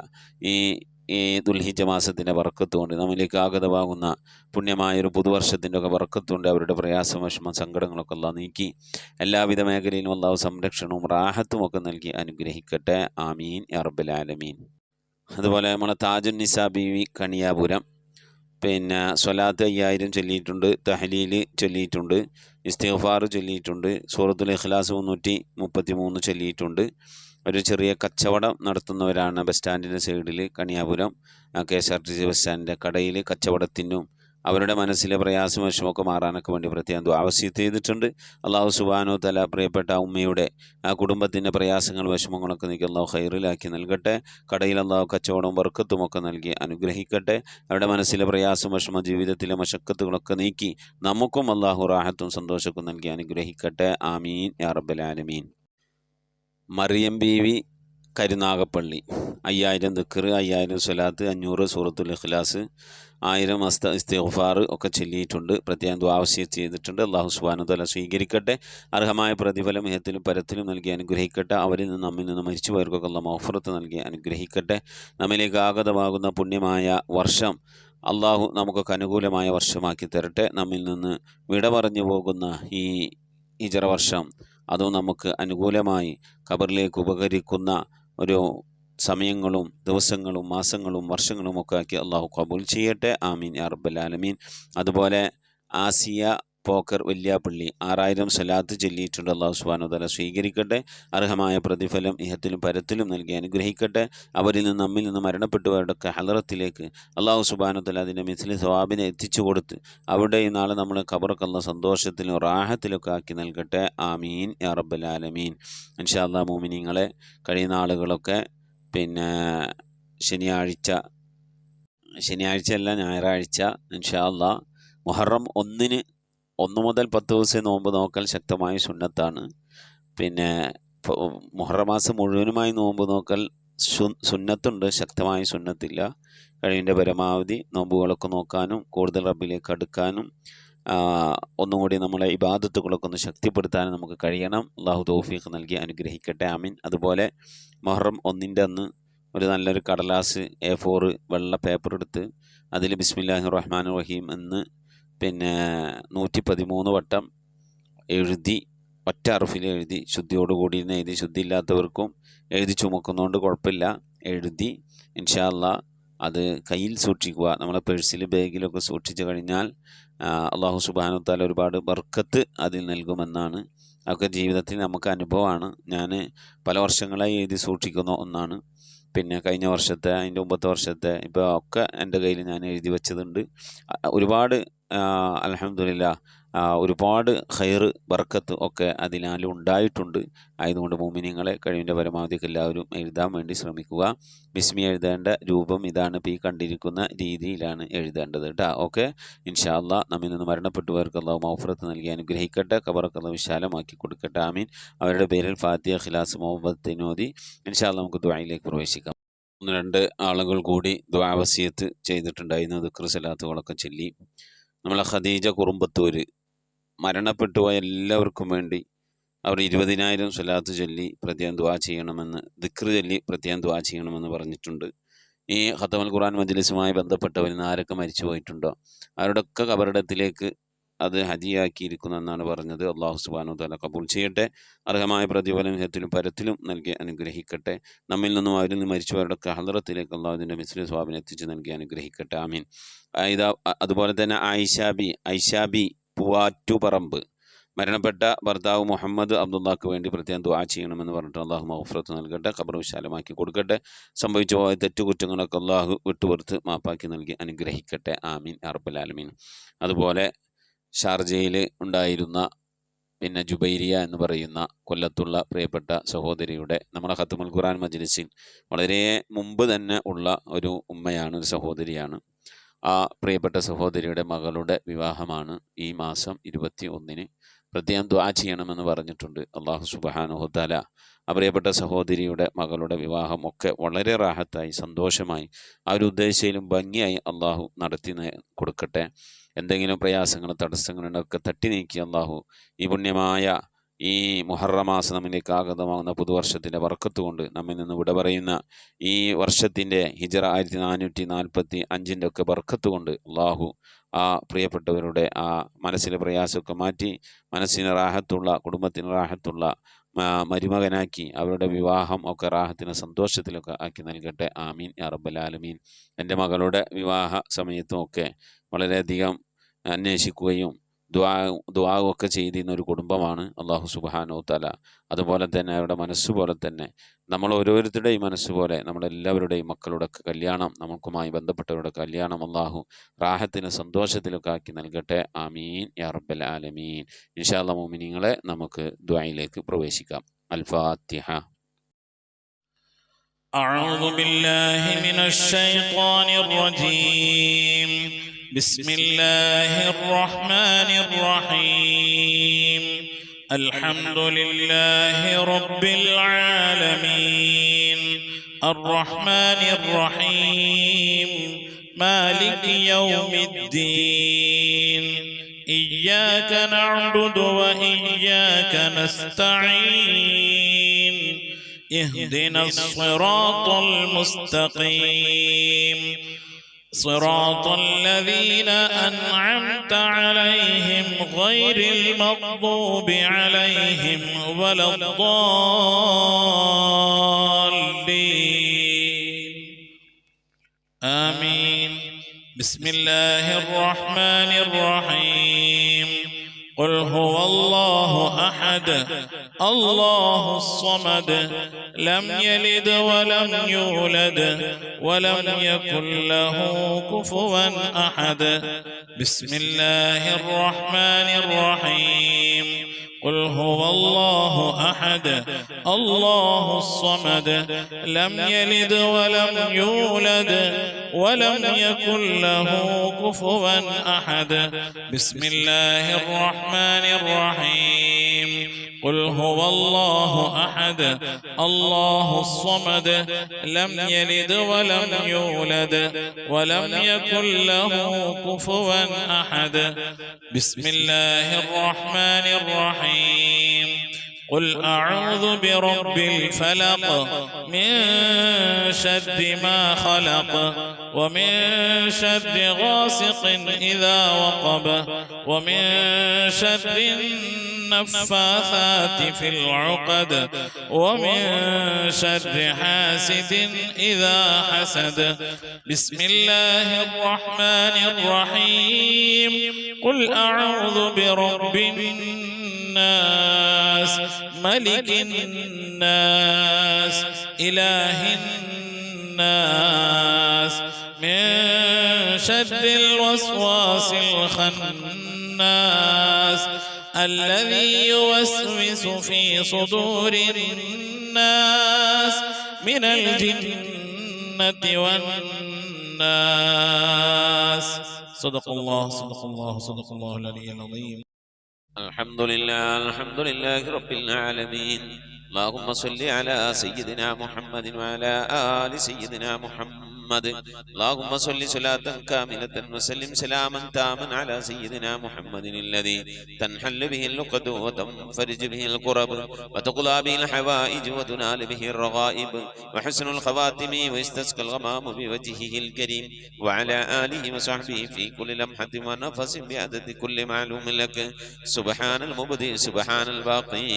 ഈ ദുൽഹിജ്ജ മാസത്തിൻ്റെ ബർക്കത്ത് കൊണ്ട് നമ്മിലേക്ക് ആഗതമാകുന്ന പുണ്യമായൊരു പുതുവർഷത്തിൻ്റെ ഒക്കെ ബർക്കത്ത് കൊണ്ട് അവരുടെ പ്രയാസം, വിഷമം, സങ്കടങ്ങളൊക്കെ അല്ലാഹു നീക്കി എല്ലാവിധ മേഖലയിലും അല്ലാഹു സംരക്ഷണവും റാഹത്തും ഒക്കെ നൽകി അനുഗ്രഹിക്കട്ടെ. ആമീൻ യാ റബ്ബൽ ആലമീൻ. അതുപോലെ നമ്മളെ താജുൻ നിസാ ബീവി കണിയാപുരം സ്വലാത്ത് 5000 ചൊല്ലിയിട്ടുണ്ട്, തഹ്ലീൽ ചൊല്ലിയിട്ടുണ്ട്, ഇസ്തിഗ്ഫാർ ചൊല്ലിയിട്ടുണ്ട്, സൂറത്തുൽ ഇഖ്ലാസ് 333 ചൊല്ലിയിട്ടുണ്ട്. ഒരു ചെറിയ കച്ചവടം നടത്തുന്നവരാണ്. ബസ് സ്റ്റാൻഡിൻ്റെ സൈഡിൽ കണിയാപുരം KSRTC ബസ് സ്റ്റാൻഡിൻ്റെ കടയിൽ കച്ചവടത്തിനും അവരുടെ മനസ്സിലെ പ്രയാസം വിഷമമൊക്കെ മാറാനൊക്കെ വേണ്ടി പ്രത്യേകം ദുആ വസിയത്ത് ചെയ്തിട്ടുണ്ട്. അള്ളാഹു സുബ്ഹാനഹു തആല പ്രിയപ്പെട്ട ഉമ്മയുടെ ആ കുടുംബത്തിൻ്റെ പ്രയാസങ്ങൾ വിഷമങ്ങളൊക്കെ നീക്കി അള്ളാഹു ഖൈറിലാക്കി നൽകട്ടെ. കടയിൽ അള്ളാഹു കച്ചവടവും ബർക്കത്തും ഒക്കെ നൽകി അനുഗ്രഹിക്കട്ടെ. അവരുടെ മനസ്സിലെ പ്രയാസം വിഷമ ജീവിതത്തിലെ മശക്കത്തുകളൊക്കെ നീക്കി നമുക്കും അള്ളാഹു റാഹത്തും സന്തോഷമൊക്കെ നൽകി അനുഗ്രഹിക്കട്ടെ. ആമീൻ യാ റബ്ബൽ ആലമീൻ. മറിയം ബീവി കരുനാഗപ്പള്ളി 5000 ദിക്ർ, 5000 സ്വലാത്ത്, 500 സൂറത്തുൽ ഇഖ്ലാസ്, 1000 ഇസ്തിഗ്ഫാർ ഒക്കെ ചൊല്ലിയിട്ടുണ്ട്. പ്രത്യേകം ദുആ വസിയത്ത് ചെയ്തിട്ടുണ്ട്. അല്ലാഹു സുബ്ഹാനഹു തആല സ്വീകരിക്കട്ടെ. അർഹമായ പ്രതിഫലം ഇഹത്തിലും പരത്തിലും നൽകി അനുഗ്രഹിക്കട്ടെ. അവരിൽ നിന്ന് നമ്മിൽ നിന്ന് മരിച്ചുപോയവർക്കൊക്കെ അല്ലാഹു മഗ്ഫിറത്ത് നൽകി അനുഗ്രഹിക്കട്ടെ. നമ്മിലേക്ക് ആഗതമാകുന്ന പുണ്യമായ വർഷം അള്ളാഹു നമുക്കൊക്കെ അനുകൂലമായ വർഷമാക്കി തരട്ടെ. നമ്മിൽ നിന്ന് വിട പറഞ്ഞു പോകുന്ന ഈ ഹിജ്റ വർഷം അതും നമുക്ക് അനുകൂലമായി ഖബറിലേക്ക് ഉപകരിക്കുന്ന ഒരു സമയങ്ങളും ദിവസങ്ങളും മാസങ്ങളും വർഷങ്ങളും ഒക്കെ ആക്കി അള്ളാഹു കബൂൽ ചെയ്യട്ടെ. ആമീൻ യാ റബ്ബൽ ആലമീൻ. അതുപോലെ ആസിയ പോക്കർ വല്യാപ്പള്ളി 6000 സ്വലാത്ത് ചൊല്ലിയിട്ടുണ്ട്. അള്ളാഹു സുബ്ഹാനഹു തആല സ്വീകരിക്കട്ടെ. അർഹമായ പ്രതിഫലം ഇഹത്തിലും പരത്തിലും നൽകി അനുഗ്രഹിക്കട്ടെ. അവരിൽ നിന്ന് നമ്മിൽ നിന്ന് മരണപ്പെട്ടവരുടെയൊക്കെ ഹളറത്തിലേക്ക് അള്ളാഹു സുബ്ഹാനഹു തആല അതിൻ്റെ മിസ്ലി സവാബിനെ എത്തിച്ചു കൊടുത്ത് അവിടെ ഈ നാളെ നമ്മൾ ഖബറൊക്കെ സന്തോഷത്തിലും റാഹത്തിലൊക്കെ ആക്കി നൽകട്ടെ. ആമീൻ യാ റബ്ബൽ ആലമീൻ. ഇൻഷാ അല്ലാഹ് മുഅ്മിനീങ്ങളെ, കഴിയുന്ന ആളുകളൊക്കെ പിന്നെ ശനിയാഴ്ചയല്ല ഞായറാഴ്ച ഇൻഷാ അല്ലാഹ് മുഹറം 1 മുതൽ 10 ദിവസം നോമ്പ് നോക്കൽ ശക്തമായ സുന്നത്താണ്. പിന്നെ മുഹറം മാസം മുഴുവനുമായി നോമ്പ് നോക്കൽ സുന്നത്തുണ്ട്, ശക്തമായ സുന്നത്തില്ല. കഴിവിൻ്റെ പരമാവധി നോമ്പുകളൊക്കെ നോക്കാനും കൂടുതൽ റബ്ബിലേക്ക് അടുക്കാനും ഒന്നും കൂടി നമ്മളെ ഇബാദത്തുകളൊക്കെ ഒന്ന് ശക്തിപ്പെടുത്താനും നമുക്ക് കഴിയണം. അള്ളാഹു തൗഫീഖ് നൽകി അനുഗ്രഹിക്കട്ടെ. ആമീൻ. അതുപോലെ മുഹറം 1 അന്ന് ഒരു നല്ലൊരു കടലാസ് A4 വെള്ള പേപ്പർ എടുത്ത് അതിൽ ബിസ്മില്ലാഹിർ റഹ്മാനിർ റഹീം എന്ന് പിന്നെ 113 വട്ടം എഴുതി ഒറ്റ അറഫിൽ എഴുതി ശുദ്ധിയോടുകൂടി എഴുതി, ശുദ്ധിയില്ലാത്തവർക്കും എഴുതി ചുമക്കുന്നതുകൊണ്ട് കുഴപ്പമില്ല, എഴുതി ഇൻഷാ അല്ലാഹ് അത് കയ്യിൽ സൂക്ഷിക്കുക. നമ്മളെ പേഴ്സിൽ ബാഗിലൊക്കെ സൂക്ഷിച്ചു കഴിഞ്ഞാൽ അള്ളാഹു സുബ്ഹാനഹു തആല ഒരുപാട് ബർക്കത്ത് അതിൽ നൽകുമെന്നാണ്. അതൊക്കെ ജീവിതത്തിൽ നമുക്ക് അനുഭവമാണ്. ഞാൻ പല വർഷങ്ങളായി എഴുതി സൂക്ഷിക്കുന്ന ഒന്നാണ്. പിന്നെ കഴിഞ്ഞ വർഷത്തെ അതിൻ്റെ മുമ്പത്തെ വർഷത്തെ ഇപ്പോൾ ഒക്കെ എൻ്റെ കയ്യിൽ ഞാൻ എഴുതി വെച്ചതുണ്ട്. ഒരുപാട് അൽഹംദുലില്ലാഹ് ഒരുപാട് ഖൈർ ബർക്കത്ത് ഒക്കെ അതിനാലും ഉണ്ടായിട്ടുണ്ട്. ആയതുകൊണ്ട് മുഅ്മിനീങ്ങളെ കഴിവിൻ്റെ പരമാവധി എല്ലാവരും എഴുതാൻ വേണ്ടി ശ്രമിക്കുക. ബിസ്മി എഴുതേണ്ട രൂപം ഇതാണ്, ഇപ്പോൾ ഈ കണ്ടിരിക്കുന്ന രീതിയിലാണ് എഴുതേണ്ടത് കേട്ടോ. ഓക്കെ, ഇൻഷാ അല്ലാഹ് നമ്മിൽ നിന്ന് മരണപ്പെട്ടവർക്ക് അല്ലാഹു മഗ്ഫിറത്ത് നൽകി അനുഗ്രഹിക്കട്ടെ. ഖബറൊക്കെ അല്ലാഹു വിശാലമാക്കി കൊടുക്കട്ടെ. ആമീൻ. അവരുടെ പേരിൽ ഫാത്തിഹ, ഖിലാസ്, മുഹബ്ബത്തിനോദി ഇൻഷാ അല്ലാഹ് നമുക്ക് ദുആയിലേക്ക് പ്രവേശിക്കാം. 1-2 ആളുകൾ കൂടി ദുആ വസിയത്ത് ചെയ്തിട്ടുണ്ടായിരുന്നു. ദിക്ർ സലാത്തുകളൊക്കെ ചൊല്ലി നമ്മളെ ഖദീജ കുറുമ്പത്തൂർ മരണപ്പെട്ടു പോയ എല്ലാവർക്കും വേണ്ടി അവർ 20,000 സ്വലാത്ത് ചൊല്ലി പ്രത്യേകം ദുആ ചെയ്യണമെന്ന്, ദിക്ർ ചൊല്ലി പ്രത്യേകം ദുആ ചെയ്യണമെന്ന് പറഞ്ഞിട്ടുണ്ട്. ഈ ഖത്തമുൽ ഖുർആൻ മജ്ലിസുമായി ബന്ധപ്പെട്ടവരിൽ നിന്ന് ആരൊക്കെ മരിച്ചു പോയിട്ടുണ്ടോ അവരുടെയൊക്കെ ഖബറിടത്തിലേക്ക് അത് ഹദിയാക്കിയിരിക്കുന്നു എന്നാണ് പറഞ്ഞത്. അള്ളാഹു സുബ്ഹാനഹു തആല കബൂൽ ചെയ്യട്ടെ. അർഹമായ പ്രതിഫലം ഇഹത്തിലും പരത്തിലും നൽകി അനുഗ്രഹിക്കട്ടെ. നമ്മിൽ നിന്നും അവരിൽ നിന്ന് മരിച്ചവരുടെയൊക്കെ ഹളറത്തിലേക്ക് അള്ളാഹുവിൻ്റെ മിസ്ലി സ്വാബിനെ എത്തിച്ച് നൽകി അനുഗ്രഹിക്കട്ടെ. ആമീൻ. അതുപോലെ തന്നെ ഐഷാബി പൂവാറ്റുപറമ്പ് മരണപ്പെട്ട ഭർത്താവ് മുഹമ്മദ് അബ്ദുള്ളാക്ക് വേണ്ടി പ്രത്യേകം ദുആ ചെയ്യണമെന്ന് പറഞ്ഞിട്ട് അള്ളാഹു മഗ്ഫിറത്ത് നൽകട്ടെ, ഖബർ വിശാലമാക്കി കൊടുക്കട്ടെ. സംഭവിച്ചു പോയ തെറ്റുകുറ്റങ്ങളൊക്കെ അള്ളാഹു വിട്ടുപുറത്ത് മാപ്പാക്കി നൽകി അനുഗ്രഹിക്കട്ടെ. ആമീൻ യാ റബ്ബൽ ആലമീൻ. അതുപോലെ ഷാർജയിൽ ഉണ്ടായിരുന്ന പിന്നെ ജുബൈരിയ എന്ന് പറയുന്ന കൊല്ലത്തുള്ള പ്രിയപ്പെട്ട സഹോദരിയുടെ നമ്മുടെ ഖത്തമുൽ ഖുർആൻ മജ്ലിസിൽ വളരെ മുമ്പ് തന്നെ ഉള്ള ഒരു ഉമ്മയാണ്, ഒരു സഹോദരിയാണ്. ആ പ്രിയപ്പെട്ട സഹോദരിയുടെ മകളുടെ വിവാഹമാണ് ഈ മാസം 21-ന്. പ്രത്യേകം ദുആ ചെയ്യണമെന്ന് പറഞ്ഞിട്ടുണ്ട്. അള്ളാഹു സുബ്ഹാനഹു തആല ആ പ്രിയപ്പെട്ട സഹോദരിയുടെ മകളുടെ വിവാഹം ഒക്കെ വളരെ റാഹത്തായി സന്തോഷമായി ആ ഒരു ഉദ്ദേശയിലും ഭംഗിയായി അള്ളാഹു നടത്തി കൊടുക്കട്ടെ. എന്തെങ്കിലും പ്രയാസങ്ങളും തടസ്സങ്ങളുണ്ടൊക്കെ തട്ടി നീക്കി അള്ളാഹു ഈ പുണ്യമായ ഈ മുഹറം മാസം നമ്മിലേക്ക് ആഗതമാകുന്ന പുതുവർഷത്തിൻ്റെ ബർക്കത്ത് കൊണ്ട് നമ്മിൽ നിന്ന് വിട പറയുന്ന ഈ വർഷത്തിൻ്റെ ഹിജ്റ 1445 ഒക്കെ ബർക്കത്ത് കൊണ്ട് അള്ളാഹു ആ പ്രിയപ്പെട്ടവരുടെ ആ മനസ്സിലെ പ്രയാസമൊക്കെ മാറ്റി മനസ്സിന് റാഹത്തുള്ള, കുടുംബത്തിന് റാഹത്തുള്ള മരുമകനാക്കി അവരുടെ വിവാഹം ഒക്കെ റാഹത്തിന് സന്തോഷത്തിലൊക്കെ ആക്കി നൽകട്ടെ. ആമീൻ യാ റബ്ബൽ ആലമീൻ. എൻ്റെ മകളുടെ വിവാഹ സമയത്തും ഒക്കെ വളരെയധികം അന്വേഷിക്കുകയും ദുആ ഒക്കെ ചെയ്തിരുന്ന ഒരു കുടുംബമാണ്. അള്ളാഹു സുബ്ഹാനഹു തആല അതുപോലെ തന്നെ അവരുടെ മനസ്സുപോലെ തന്നെ നമ്മൾ ഓരോരുത്തരുടെയും മനസ്സുപോലെ നമ്മളെല്ലാവരുടെയും മക്കളുടെ കല്യാണം, നമുക്കുമായി ബന്ധപ്പെട്ടവരുടെ കല്യാണം അള്ളാഹു റാഹത്തിലും സന്തോഷത്തിലൊക്കെ ആക്കി നൽകട്ടെ. ആമീൻ യാ റബ്ബൽ ആലമീൻ. ഇൻഷാ അല്ലാഹ് മുഅ്മിനീങ്ങളെ, നമുക്ക് ദുആയിലേക്ക് പ്രവേശിക്കാം. അൽ ഫാത്തിഹ. أعوذ بالله من الشيطان الرجيم. بسم الله الرحمن الرحيم. الحمد لله رب العالمين الرحمن الرحيم مالك يوم الدين إياك نعبد وإياك نستعين اهدنا الصراط المستقيم صراط الذين أنعمت عليهم غير المغضوب عليهم ولا الضالين آمين. بسم الله الرحمن الرحيم. قل هو الله أحد الله الصمد لم يلد ولم يولد ولم يكن له كفوا أحد. بسم الله الرحمن الرحيم. قل هو الله أحد الله الصمد لم يلد ولم يولد ولم يكن له كفوا أحد. بسم الله الرحمن الرحيم. قل هو الله أحد الله الصمد لم يلد ولم يولد ولم يكن له كفوا أحد. بسم الله الرحمن الرحيم. قل أعوذ برب الفلق من شر ما خلق ومن شر غاسق إذا وقب ومن شر النفاثات في العقد ومن شر حاسد إذا حسد. بسم الله الرحمن الرحيم. قل أعوذ برب الناس ملك الناس إله الناس من شر الوسواس الخناس الذي يوسوس في صدور الناس من الجنة والناس. صدق الله صدق الله صدق الله العلي العظيم. الحمد لله رب العالمين. اللهم صل على سيدنا محمد وعلى آل سيدنا محمد. اللهم صل صلاة كاملة وسلم سلاما تاما على سيدنا محمد الذي تنحل به اللقد وتنفرج به الكرب وتقضى به الحوائج وتنال به الرغائب وحسن الخواتم ويستسقى الغمام بوجهه الكريم وعلى آله وصحبه في كل لمحة ونفس بعدد كل معلوم لك. سبحان المبدئ سبحان الباقي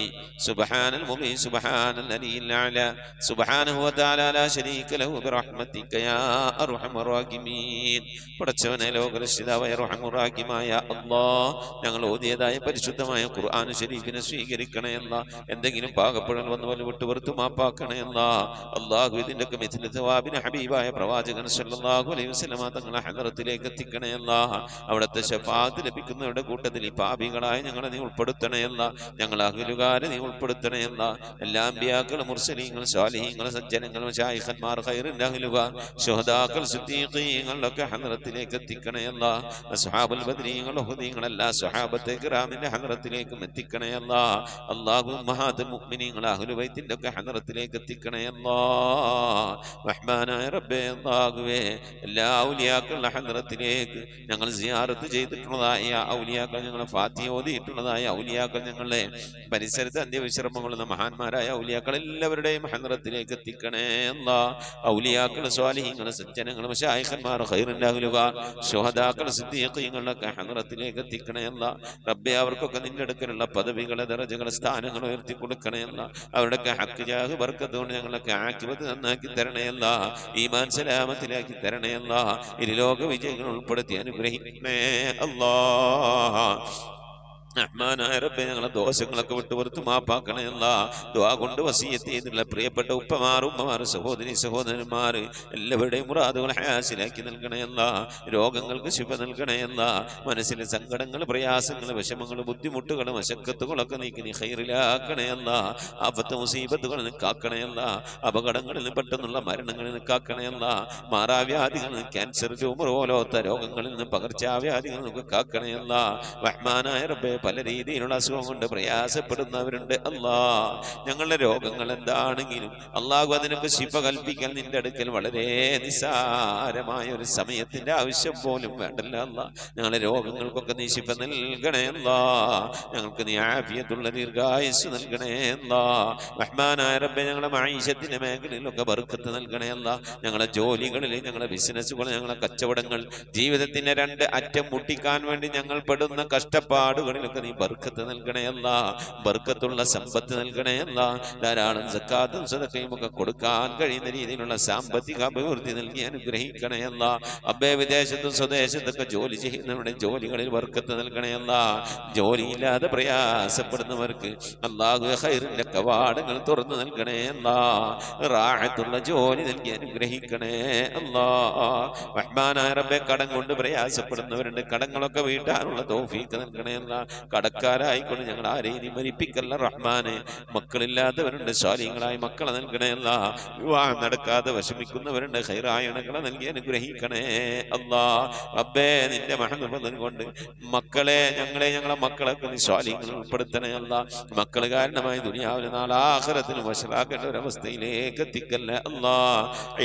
سبحان المبين سبحان الذي الأعلى سبحانه وتعالى لا شريك له برحمتك يا അർഹമർ റഹീമീൻ. പടച്ചവനെ, ലോകരക്ഷിതാവായ അർഹമർ റഹീമായ അല്ലാഹ്, ഞങ്ങൾ ഓതിയതായ പരിശുദ്ധമായ ഖുർആൻ ശരീഫിനെ സ്വീകരിക്കണേ അല്ലാഹ്. എന്തെങ്കിലും പാകപ്പെടൽ വന്നു പോലെ വിട്ടുപുറത്തു മാപ്പാക്കണേ അല്ലാഹ്. അല്ലാഹു ഇതിൻ്റെയൊക്കെ മിഥ്ല സവാബിനെ ഹബീബായ പ്രവാചകൻ സല്ലല്ലാഹു അലൈഹി വസല്ലമ തങ്ങളെ ഹദറത്തിലേക്ക് എത്തിക്കണേ അല്ലാഹ്. അവിടുത്തെ ശഫാഅത്ത് ലഭിക്കുന്നവരുടെ കൂട്ടത്തിൽ ഈ പാപികളായ ഞങ്ങളെ നീ ഉൾപ്പെടുത്തണേ അല്ലാഹ്. ഞങ്ങൾ അഹ്ലുകാരെ നീ ഉൾപ്പെടുത്തണേ അല്ലാഹ്. എല്ലാ അമ്പിയാക്കൾ, മുർസലീങ്ങൾ, സ്വാലിഹീങ്ങൾ, സജ്ജനങ്ങൾ, മശായിഖന്മാർ, ഖൈറിന്റെ അഹ്ലുകാർ, ശുഹദാക്കൾ, സിദ്ദീഖീങ്ങളുടെ ഹദ്റത്തിലേക്ക് എത്തിക്കണേ അല്ലാഹ്. അസ്ഹാബുൽ ബദ്രീങ്ങൾ, ഉഹദീങ്ങൾ, എല്ലാ സ്വഹാബത്തെ കിറാമിന്റെ ഹദ്റത്തിലേക്ക് എത്തിക്കണേ അല്ലാഹ്. അല്ലാഹു ഉമ്മഹാത്തുൽ മുഅ്മിനീങ്ങൾ, അഹ്ലു ബൈത്തിന്റെ ഒക്കെ ഹദ്റത്തിലേക്ക് എത്തിക്കണേ അല്ലാഹ്. റഹ്മാനായ റബ്ബേ, അല്ലാഹുവേ, എല്ലാ ഔലിയാക്കളുടെ ഹദ്റത്തിലേക്ക് ഞങ്ങൾ സിയാറത്ത് ചെയ്തിട്ടുള്ളതായ ഔലിയാക്കൾ, ഞങ്ങളെ ഫാത്തിഹ ഓതിയിട്ടുള്ളതായ ഔലിയാക്കൾ, ഞങ്ങളുടെ പരിസരത്ത് അന്ത്യവിശ്രമങ്ങളുള്ള മഹാന്മാർ മഹാന്മാരായ ഔലിയാക്കൾ എല്ലാവരുടെയും ഹദ്റത്തിലേക്ക് എത്തിക്കണേ അല്ലാ. ഔലിയാക്കൾ, സ്വാലിഹീങ്ങൾ, സജ്ജനങ്ങൾ, മശായിഖന്മാർ, ഖൈറിന്റെ അഹ്ലുകാർ, ശുഹദാക്കൾ, സിദ്ദീഖീങ്ങളുടെ ഹദ്റത്തിലേക്ക് എത്തിക്കണേ അല്ലാ. റബ്ബേ, അവർക്കൊക്കെ നിന്റെ അടുക്കലുള്ള പദവികളെ, ദറജകളെ, സ്ഥാനങ്ങൾ ഉയർത്തി കൊടുക്കണേ അല്ലാ. അവരുടെയൊക്കെ ഹക്ക് ജാഹ് ബർക്കത്ത് കൊണ്ട് ഞങ്ങളൊക്കെ ആഖിബത്ത് നന്നാക്കി തരണേ അല്ലാ. ഈമാൻ സലാമത്തിലാക്കി തരണേ അല്ലാ. ഇരുലോക വിജയങ്ങൾ ഉൾപ്പെടുത്തി അനുഗ്രഹിക്കണേ അല്ലാ. റഹ്മാനായ റബ്ബേ, ഞങ്ങളെ ദോഷങ്ങളൊക്കെ വിട്ടുപുറത്ത് മാപ്പാക്കണേ അല്ലാ. ദുആ കൊണ്ട് വസിയത്ത് ചെയ്തിട്ടുള്ള പ്രിയപ്പെട്ട ഉപ്പമാർ, ഉമ്മമാർ, സഹോദരി സഹോദരന്മാർ എല്ലാവരുടെയും മുറാദുകൾ ഹാസിലാക്കി നൽകണേ അല്ലാ. രോഗങ്ങൾക്ക് ശിഫ നൽകണേ അല്ലാ. മനസ്സിലെ സങ്കടങ്ങൾ, പ്രയാസങ്ങൾ, വിഷമങ്ങൾ, ബുദ്ധിമുട്ടുകൾ, മശക്കത്തുകളൊക്കെ നീക്കി നീ ഖൈറിലാക്കണേ അല്ലാ. ആഫത്ത് മുസീബത്തുകളിൽ നിന്ന് കാക്കണേ അല്ലാ. അപകടങ്ങളിൽ നിന്ന്, പെട്ടെന്നുള്ള മരണങ്ങളിൽ നിന്ന് കാക്കണേ അല്ലാ. മാറാവ്യാധികളിൽ നിന്ന്, ക്യാൻസർ, ട്യൂമർ പോലത്തെ രോഗങ്ങളിൽ നിന്ന്, പകർച്ചാവ്യാധികളിൽ നിന്നൊക്കെ കാക്കണേ അല്ലാ. റഹ്മാനായ റബ്ബേ, പല രീതിയിലുള്ള അസുഖം കൊണ്ട് പ്രയാസപ്പെടുന്നവരുണ്ട് അല്ലാ. ഞങ്ങളുടെ രോഗങ്ങൾ എന്താണെങ്കിലും അള്ളാഹു അതിനൊക്കെ ശിഫ കൽപ്പിക്കാൻ നിന്റെ അടുക്കൽ വളരെ നിസ്സാരമായ ഒരു സമയത്തിന്റെ ആവശ്യം പോലും വേണ്ടല്ല അല്ലാ. ഞങ്ങളുടെ രോഗങ്ങൾക്കൊക്കെ നീ ശിഫ നൽകണേ അല്ലാ. ഞങ്ങൾക്ക് നീ ആഫിയത്തുള്ള ദീർഘായുസ് നൽകണേ അല്ലാ. റഹ്മാനായ റബ്ബേ, ഞങ്ങളുടെ മഈശത്തിന്റെ മേഖലയിലൊക്കെ ബർക്കത്ത് നൽകണേ അല്ലാ. ഞങ്ങളുടെ ജോലികളിൽ, ഞങ്ങളുടെ ബിസിനസ്സുകൾ, ഞങ്ങളുടെ കച്ചവടങ്ങൾ, ജീവിതത്തിന്റെ രണ്ട് അറ്റം മുട്ടിക്കാൻ വേണ്ടി ഞങ്ങൾ പെടുന്ന കഷ്ടപ്പാടുകളിൽ നീ ബർക്കത്ത് നൽകണേ അല്ലാ. ബർക്കത്തുള്ള സമ്പത്ത് നൽകണേ അല്ലാ. ധാരാളം സക്കാത്തും സദഖയും ഒക്കെ കൊടുക്കാൻ കഴിയുന്ന രീതിയിലുള്ള സാമ്പത്തിക അഭിവൃദ്ധി നൽകി അനുഗ്രഹിക്കണേ അല്ലാ. അബ്ബേ, വിദേശത്തും സ്വദേശത്തൊക്കെ ജോലി ചെയ്യുന്നവരുടെ ജോലികളിൽ ബർക്കത്ത് നൽകണേ അല്ലാ. ജോലിയില്ലാതെ പ്രയാസപ്പെടുന്നവർക്ക് അല്ലാഹു ഖൈറിന്റെ കവാടങ്ങൾ തുറന്നു നൽകണേ അല്ലാ. റാഹത്തുള്ള ജോലി നൽകി അനുഗ്രഹിക്കണേ അല്ലാ. റഹ്മാനായ റബ്ബേ, കടം കൊണ്ട് പ്രയാസപ്പെടുന്നവരുണ്ട്, കടങ്ങളൊക്കെ വീട്ടാനുള്ള തൗഫീഖ് നൽകണേ അല്ലാ. കടക്കാരായിക്കൊണ്ട് ഞങ്ങൾ ആരെയും നീ മരിപ്പിക്കല്ല റഹ്മാനെ. മക്കളില്ലാത്തവരുണ്ട്, സ്വാലിഹീങ്ങളായ മക്കളെ നൽകണേ അല്ലാ. വിവാഹം നടക്കാതെ വിഷമിക്കുന്നവരുണ്ട്, ഖൈറായ ഇണകളെ നൽകി അനുഗ്രഹിക്കണേ അല്ലാ. റബ്ബേ, നിന്റെ മഹത്വം കൊണ്ട് മക്കളെ, ഞങ്ങളെ മക്കളൊക്കെ നീ സ്വാലിഹീങ്ങളിൽ ഉൾപ്പെടുത്തണേ അല്ലാ. മക്കൾ കാരണമായി ദുനിയാവിലെ നാളെ ആഖിറത്തിൽ വശലാക്കേണ്ട ഒരവസ്ഥയിലേക്ക് എത്തിക്കല്ലേ അല്ലാ.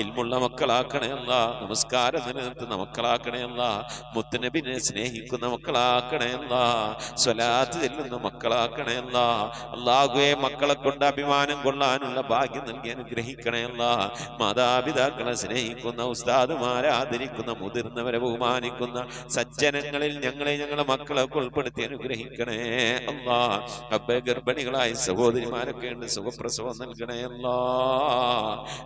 ഇൽമുള്ള മക്കളാക്കണേ അല്ലാ. നമസ്കാരം നിലനിർത്തുന്ന മക്കളാക്കണേ അല്ലാ. മുത്തുനബിനെ സ്നേഹിക്കുന്ന മക്കളാക്കണേ അല്ലാ. സ്വലാത്ത് ചെല്ലുന്ന മക്കളാക്കണേ അല്ലാ. അല്ലാഹുവേ, മക്കളെ കൊണ്ട് അഭിമാനം കൊള്ളാനുള്ള ഭാഗ്യം നൽകി അനുഗ്രഹിക്കണേ അല്ലാ. മാതാപിതാക്കളെ സ്നേഹിക്കുന്ന, ഉസ്താദുമാരെ ആദരിക്കുന്ന, മുതിർന്നവരെ ബഹുമാനിക്കുന്ന സജ്ജനങ്ങളിൽ ഞങ്ങളെ മക്കളൊക്കെ ഉൾപ്പെടുത്തി അനുഗ്രഹിക്കണേ അല്ലാ. റബ്ബേ, ഗർഭിണികളായ സഹോദരിമാരൊക്കെ ഉണ്ട്, സുഖപ്രസവം നൽകണേ അല്ലാ.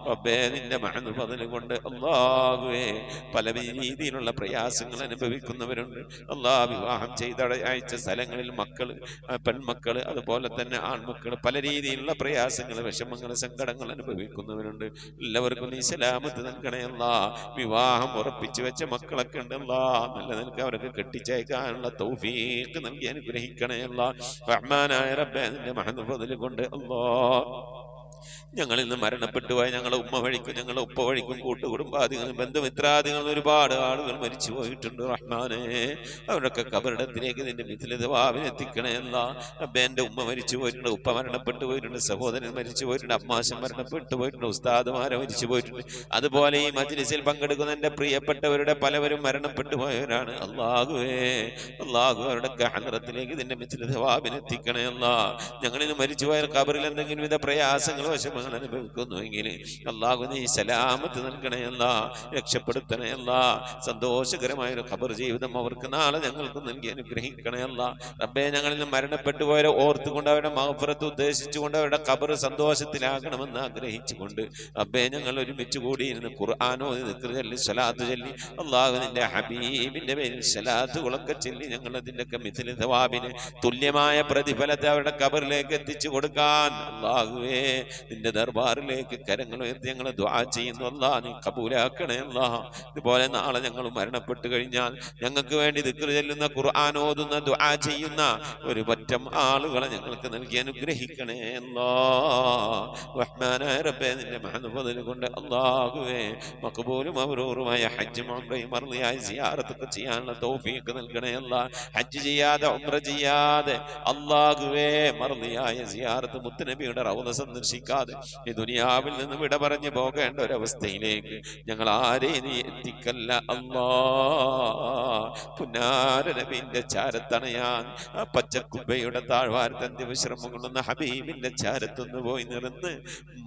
റബ്ബേ, നിന്റെ മഹത്വം കൊണ്ട് അല്ലാഹുവേ, പല രീതിയിലുള്ള പ്രയാസങ്ങൾ അനുഭവിക്കുന്നവരുണ്ട് അല്ലാ. വിവാഹം ചെയ്ത അയച്ച സ്ഥലങ്ങളിൽ മക്കൾ, പെൺമക്കൾ, അതുപോലെ തന്നെ ആൺമക്കൾ പല രീതിയിലുള്ള പ്രയാസങ്ങൾ, വിഷമങ്ങൾ, സങ്കടങ്ങൾ അനുഭവിക്കുന്നവരുണ്ട്. എല്ലാവർക്കും നീ സലാമത്ത് നൽകണേ അല്ലാ. വിവാഹം ഉറപ്പിച്ചു വെച്ച മക്കളൊക്കെ ഉണ്ടല്ലാ, നല്ല നിനക്ക് അവർക്ക് കെട്ടിച്ചയക്കാനുള്ള തൗഫീഖ് നൽകി അനുഗ്രഹിക്കണേ അല്ലാ. റഹ്മാനായ റബ്ബേ, നിന്റെ മഹത്വം കൊണ്ട് അല്ലാ, ഞങ്ങളിൽ നിന്ന് മരണപ്പെട്ടു പോയ ഞങ്ങളെ ഉമ്മ വഴിക്കും ഞങ്ങളെ ഉപ്പ വഴിക്കും കൂട്ടുകുടുംബാദികളും ബന്ധുമിത്രാദികളും ഒരുപാട് ആളുകൾ മരിച്ചു പോയിട്ടുണ്ട് റഹ്മാനെ. അവരൊക്കെ കബറിടത്തിലേക്ക് നിന്റെ മിഥിലിതവാവിനെത്തിക്കണേ അല്ലാ. റബ്ബേ, എൻ്റെ ഉമ്മ മരിച്ചു പോയിട്ടുണ്ട്, ഉപ്പ മരണപ്പെട്ടു പോയിട്ടുണ്ട്, സഹോദരൻ മരിച്ചു പോയിട്ടുണ്ട്, അമ്മാശൻ മരണപ്പെട്ടു പോയിട്ടുണ്ട്, ഉസ്താദുമാരെ മരിച്ചു പോയിട്ടുണ്ട്. അതുപോലെ ഈ മജ്ലിസിൽ പങ്കെടുക്കുന്ന എൻ്റെ പ്രിയപ്പെട്ടവരുടെ പലവരും മരണപ്പെട്ടു പോയവരാണ്. അല്ലാഹുവേ, അല്ലാഹു അവരുടെ ഹദ്റത്തിലേക്ക് നിന്റെ മിഥിലിതവാവിനെത്തിക്കണേ അല്ലാ. ഞങ്ങളിൽ മരിച്ചു പോയ കബറിൽ എന്തെങ്കിലും വിധ പ്രയാസങ്ങൾ, വിഷമങ്ങൾ അനുഭവിക്കുന്നുവെങ്കിൽ അല്ലാഹു നീ സലാമത്ത് നൽകണേ അല്ലാ, രക്ഷപ്പെടുത്തണേ അല്ലാ. സന്തോഷകരമായ ഒരു ഖബർ ജീവിതം അവർക്ക് നാളെ ഞങ്ങൾക്ക് നൽകി അനുഗ്രഹിക്കണേ അല്ലാ. റബ്ബേ, ഞങ്ങളിൽ നിന്ന് മരണപ്പെട്ടു പോയവരെ ഓർത്തുകൊണ്ട് അവരുടെ മഗ്ഫിറത്ത് ഉദ്ദേശിച്ചുകൊണ്ട് അവരുടെ ഖബർ സന്തോഷത്തിലാകണമെന്ന് ആഗ്രഹിച്ചുകൊണ്ട് റബ്ബേ, ഞങ്ങൾ ഒരുമിച്ച് കൂടിയിരുന്ന് ഖുർആനോ ദിക്ർ ചൊല്ലി സ്വലാത്ത് ചൊല്ലി അല്ലാഹു നിന്റെ ഹബീബിന്റെ പേരിൽ സ്വലാത്തുകളൊക്കെ ചൊല്ലി ഞങ്ങൾ അതിൻ്റെയൊക്കെ മിഥില സവാബിന് തുല്യമായ പ്രതിഫലത്തെ അവരുടെ ഖബറിലേക്ക് എത്തിച്ചു കൊടുക്കാൻ അല്ലാഹുവേ നിന്റെ ദർബാറിലേക്ക് കരങ്ങൾ ഉയർത്തി ഞങ്ങൾ ദുആ ചെയ്യുന്നു. അല്ലാ, നീ കബൂലാക്കണേ അല്ലാ. ഇതുപോലെ നാളെ ഞങ്ങൾ മരണപ്പെട്ടു കഴിഞ്ഞാൽ ഞങ്ങൾക്ക് വേണ്ടി ദിക്ർ ചൊല്ലുന്ന, ഖുർആൻ ഓതുന്ന, ദുആ ചെയ്യുന്ന ഒരു പറ്റം ആളുകളെ ഞങ്ങൾക്ക് നൽകി അനുഗ്രഹിക്കണേ അല്ലാ. റഹ്മാനായ റബ്ബേ, നിന്റെ മഹത്വം കൊണ്ട് അല്ലാഹുവേ, മഖബൂലും മബ്റൂറുമായ ഹജ്ജും ഉംറയും മർളിയായ സിയാറത്തൊക്കെ ചെയ്യാനുള്ള തൗഫീഖ് നൽകണേ അല്ലാ. ഹജ്ജ് ചെയ്യാതെ ഉംറ ചെയ്യാതെ അല്ലാഹുവേ മർളിയായ സിയാറത്ത് മുത്തുനബിയുടെ റൗള സന്ദർശിക്കാൻ സന്തോഷിക്കാതെ ഈ ദുനിയാവിൽ നിന്ന് വിട പറഞ്ഞു പോകേണ്ട ഒരവസ്ഥയിലേക്ക് ഞങ്ങൾ ആരെയും നീ എത്തിക്കല്ല അല്ലാ. പുന്നാര നബിന്റെ ചാരത്തണയാൻ ആ പച്ചക്കുബയുടെ താഴ്വാരത്തന്ത്യ വിശ്രമം കൊള്ളുന്ന ഹബീബിന്റെ ചാരത്തൊന്ന് പോയി നിർന്ന്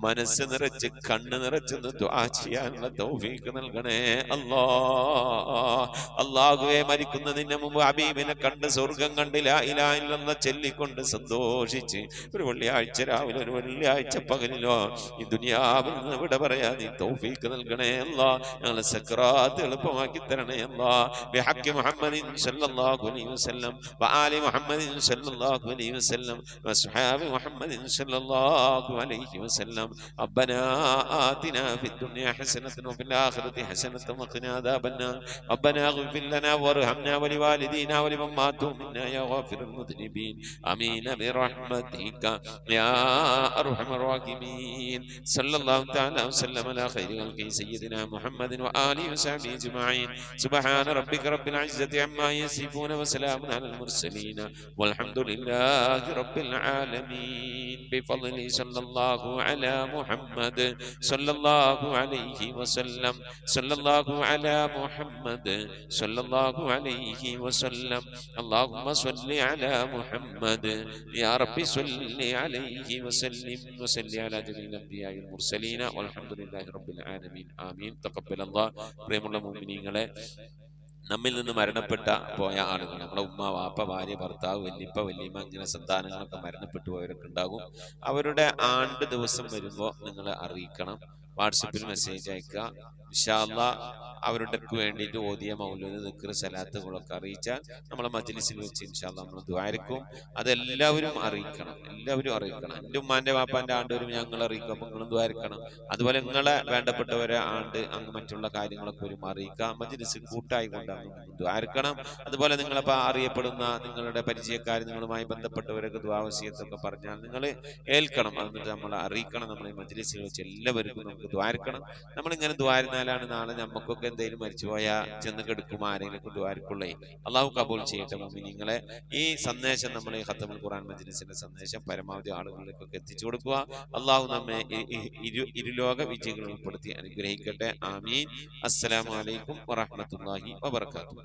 മനസ്സ് നിറച്ച് കണ്ണ് നിറച്ചൊന്ന് ദുആ ചെയ്യാനുള്ള തൗഫീഖ് നൽകണേ അല്ലാ. അല്ലാഹുവേ, മരിക്കുന്നതിന് മുമ്പ് ഹബീബിനെ കണ്ട് സ്വർഗം കണ്ട് ലാ ഇലാഹ ഇല്ലല്ലാഹ് ചൊല്ലിക്കൊണ്ട് സന്തോഷിച്ച് ഒരു വെള്ളിയാഴ്ച രാവിലെ ഒരു വെള്ളിയാഴ്ച പകലിലോ ഈ ദുനിയാവിൽ നിന്ന് വിട പറയാതെ തൗഫീഖ് നൽകണേ അല്ലാ. ഞങ്ങളെ സക്രാത്ത് എളുപ്പമാക്കി തരണേ അല്ലാ. ബിഹഖി മുഹമ്മദിൻ സല്ലല്ലാഹു അലൈഹി വസല്ലം വആലി മുഹമ്മദിൻ സല്ലല്ലാഹു അലൈഹി വസല്ലം വസ്ഹാബി മുഹമ്മദിൻ സല്ലല്ലാഹു അലൈഹി വസല്ലം. റബ്ബനാ ആതിനാ ഫിദ്ദുനിയാ ഹസനതൻ വഫിൽ ആഖിറതി ഹസനതൻ വഖിനാ അദാബന്നാർ. റബ്ബനാ ഇഗ്ഫിർ ലനാ വർഹംനാ വലിവാലിദീനാ വലിമൻ മാതു മിന്നാ യാ ഗാഫിറുൽ മുദ്നിബീൻ. ആമീൻ ബിറഹ്മതിക യാ അർഹമർ റഹീമീൻ. സല്ലല്ലാഹു തആല വസല്ലം അലാ ഖൈരി ഖൽഖി സയ്യിദിനാ മുഹമ്മദിൻ വആലിഹി വസഹ്ബിഹി അജ്മഈൻ. സുബ്ഹാന റബ്ബിക റബ്ബിൽ ഇസ്സതി അമ്മാ യസിഫൂന വസലാമുൻ അലൽ മുർസലീൻ വൽഹംദുലില്ലാഹി റബ്ബിൽ ആലമീൻ. ബിഫദ്ലി സല്ലല്ലാഹു അലാ മുഹമ്മദ് സല്ലല്ലാഹു അലൈഹി വസല്ലം. സല്ലല്ലാഹു അലാ മുഹമ്മദ് സല്ലല്ലാഹു അലൈഹി വസല്ലം. അല്ലാഹുമ്മ സ്വല്ലി അലാ മുഹമ്മദ് യാ റബ്ബി സ്വല്ലി അലൈഹി വസല്ലിം വസല്ലി അലാ ജമീഇൽ അംബിയാഇൽ മുർസലീന വൽഹംദുലില്ലാഹി റബ്ബിൽ ആലമീൻ. ആമീൻ. തഖബ്ബലല്ലാഹ്. പ്രിയമുള്ള മുഅ്മിനീങ്ങളെ, നമ്മിൽ നിന്ന് മരണപ്പെട്ട പോയ ആളുകൾ, നമ്മളെ ഉമ്മ, വാപ്പ, ഭാര്യ, ഭർത്താവ്, വല്യപ്പ, വല്യമ്മ, അങ്ങനെ സന്താനങ്ങളൊക്കെ മരണപ്പെട്ടു പോയവരൊക്കെ ഉണ്ടാകും. അവരുടെ ആണ്ട് ദിവസം വരുമ്പോൾ നിങ്ങൾ അറിയിക്കണം. വാട്സപ്പിൽ മെസ്സേജ് അയക്കുക. ഇൻഷാ അല്ലാഹ് അവരുടെക്ക് വേണ്ടിയിട്ട് ഓതിയ മൗലൂദ്, ദിക്ർ, സലാത്തുകളൊക്കെ അറിയിച്ചാൽ നമ്മളെ മജ്ലിസിൽ വെച്ച് ഇൻഷാ അല്ലാഹ് നമ്മൾ ദുആരിക്കും. അതെല്ലാവരും അറിയിക്കണം, എല്ലാവരും അറിയിക്കണം. എൻ്റെ ഉമ്മാന്റെ വാപ്പാന്റെ ആണ്ട് വരും, ഞങ്ങൾ അറിയിക്കും. അപ്പം നിങ്ങളും ദുആരിക്കണം. അതുപോലെ നിങ്ങളെ വേണ്ടപ്പെട്ടവരെ ആണ്ട് അങ്ങ് മറ്റുള്ള കാര്യങ്ങളൊക്കെ വരും അറിയിക്കുക. മജ്ലിസ് കൂട്ടായിക്കൊണ്ടാണ് ദുആരിക്കണം. അതുപോലെ നിങ്ങളിപ്പോൾ അറിയപ്പെടുന്ന നിങ്ങളുടെ പരിചയക്കാർ, നിങ്ങളുമായി ബന്ധപ്പെട്ടവരൊക്കെ ദുആ വസിയത്തൊക്കെ പറഞ്ഞാൽ നിങ്ങൾ ഏൽക്കണം. എന്നിട്ട് നമ്മളെ അറിയിക്കണം. നമ്മളെ മജ്ലിസിൽ വെച്ച് എല്ലാവർക്കും നമുക്ക് ദുആരിക്കണം. നമ്മളിങ്ങനെ ദുആരിനാലാണ് നാളെ നമുക്കൊക്കെ എന്തെങ്കിലും മരിച്ചുപോയാൽ ചെന്ന് കെടുക്കും ആരെങ്കിലും ദുആരിക്കുള്ളേ. അള്ളാഹു കബൂൽ ചെയ്യട്ടെ. മുഅ്മിനീങ്ങളെ, ഈ സന്ദേശം നമ്മൾ ഈ ഖത്തമുൽ ഖുർആൻ മജ്ലിസിന്റെ സന്ദേശം പരമാവധി ആളുകളിലേക്കൊക്കെ എത്തിച്ചു കൊടുക്കുക. അള്ളാഹു നമ്മെ ഇരുലോക വിജയങ്ങൾ ഉൾപ്പെടുത്തി അനുഗ്രഹിക്കട്ടെ. ആമീൻ. അസ്സലാമു അലൈക്കും വറഹ്മത്തുള്ളാഹി വബറകാതുഹു.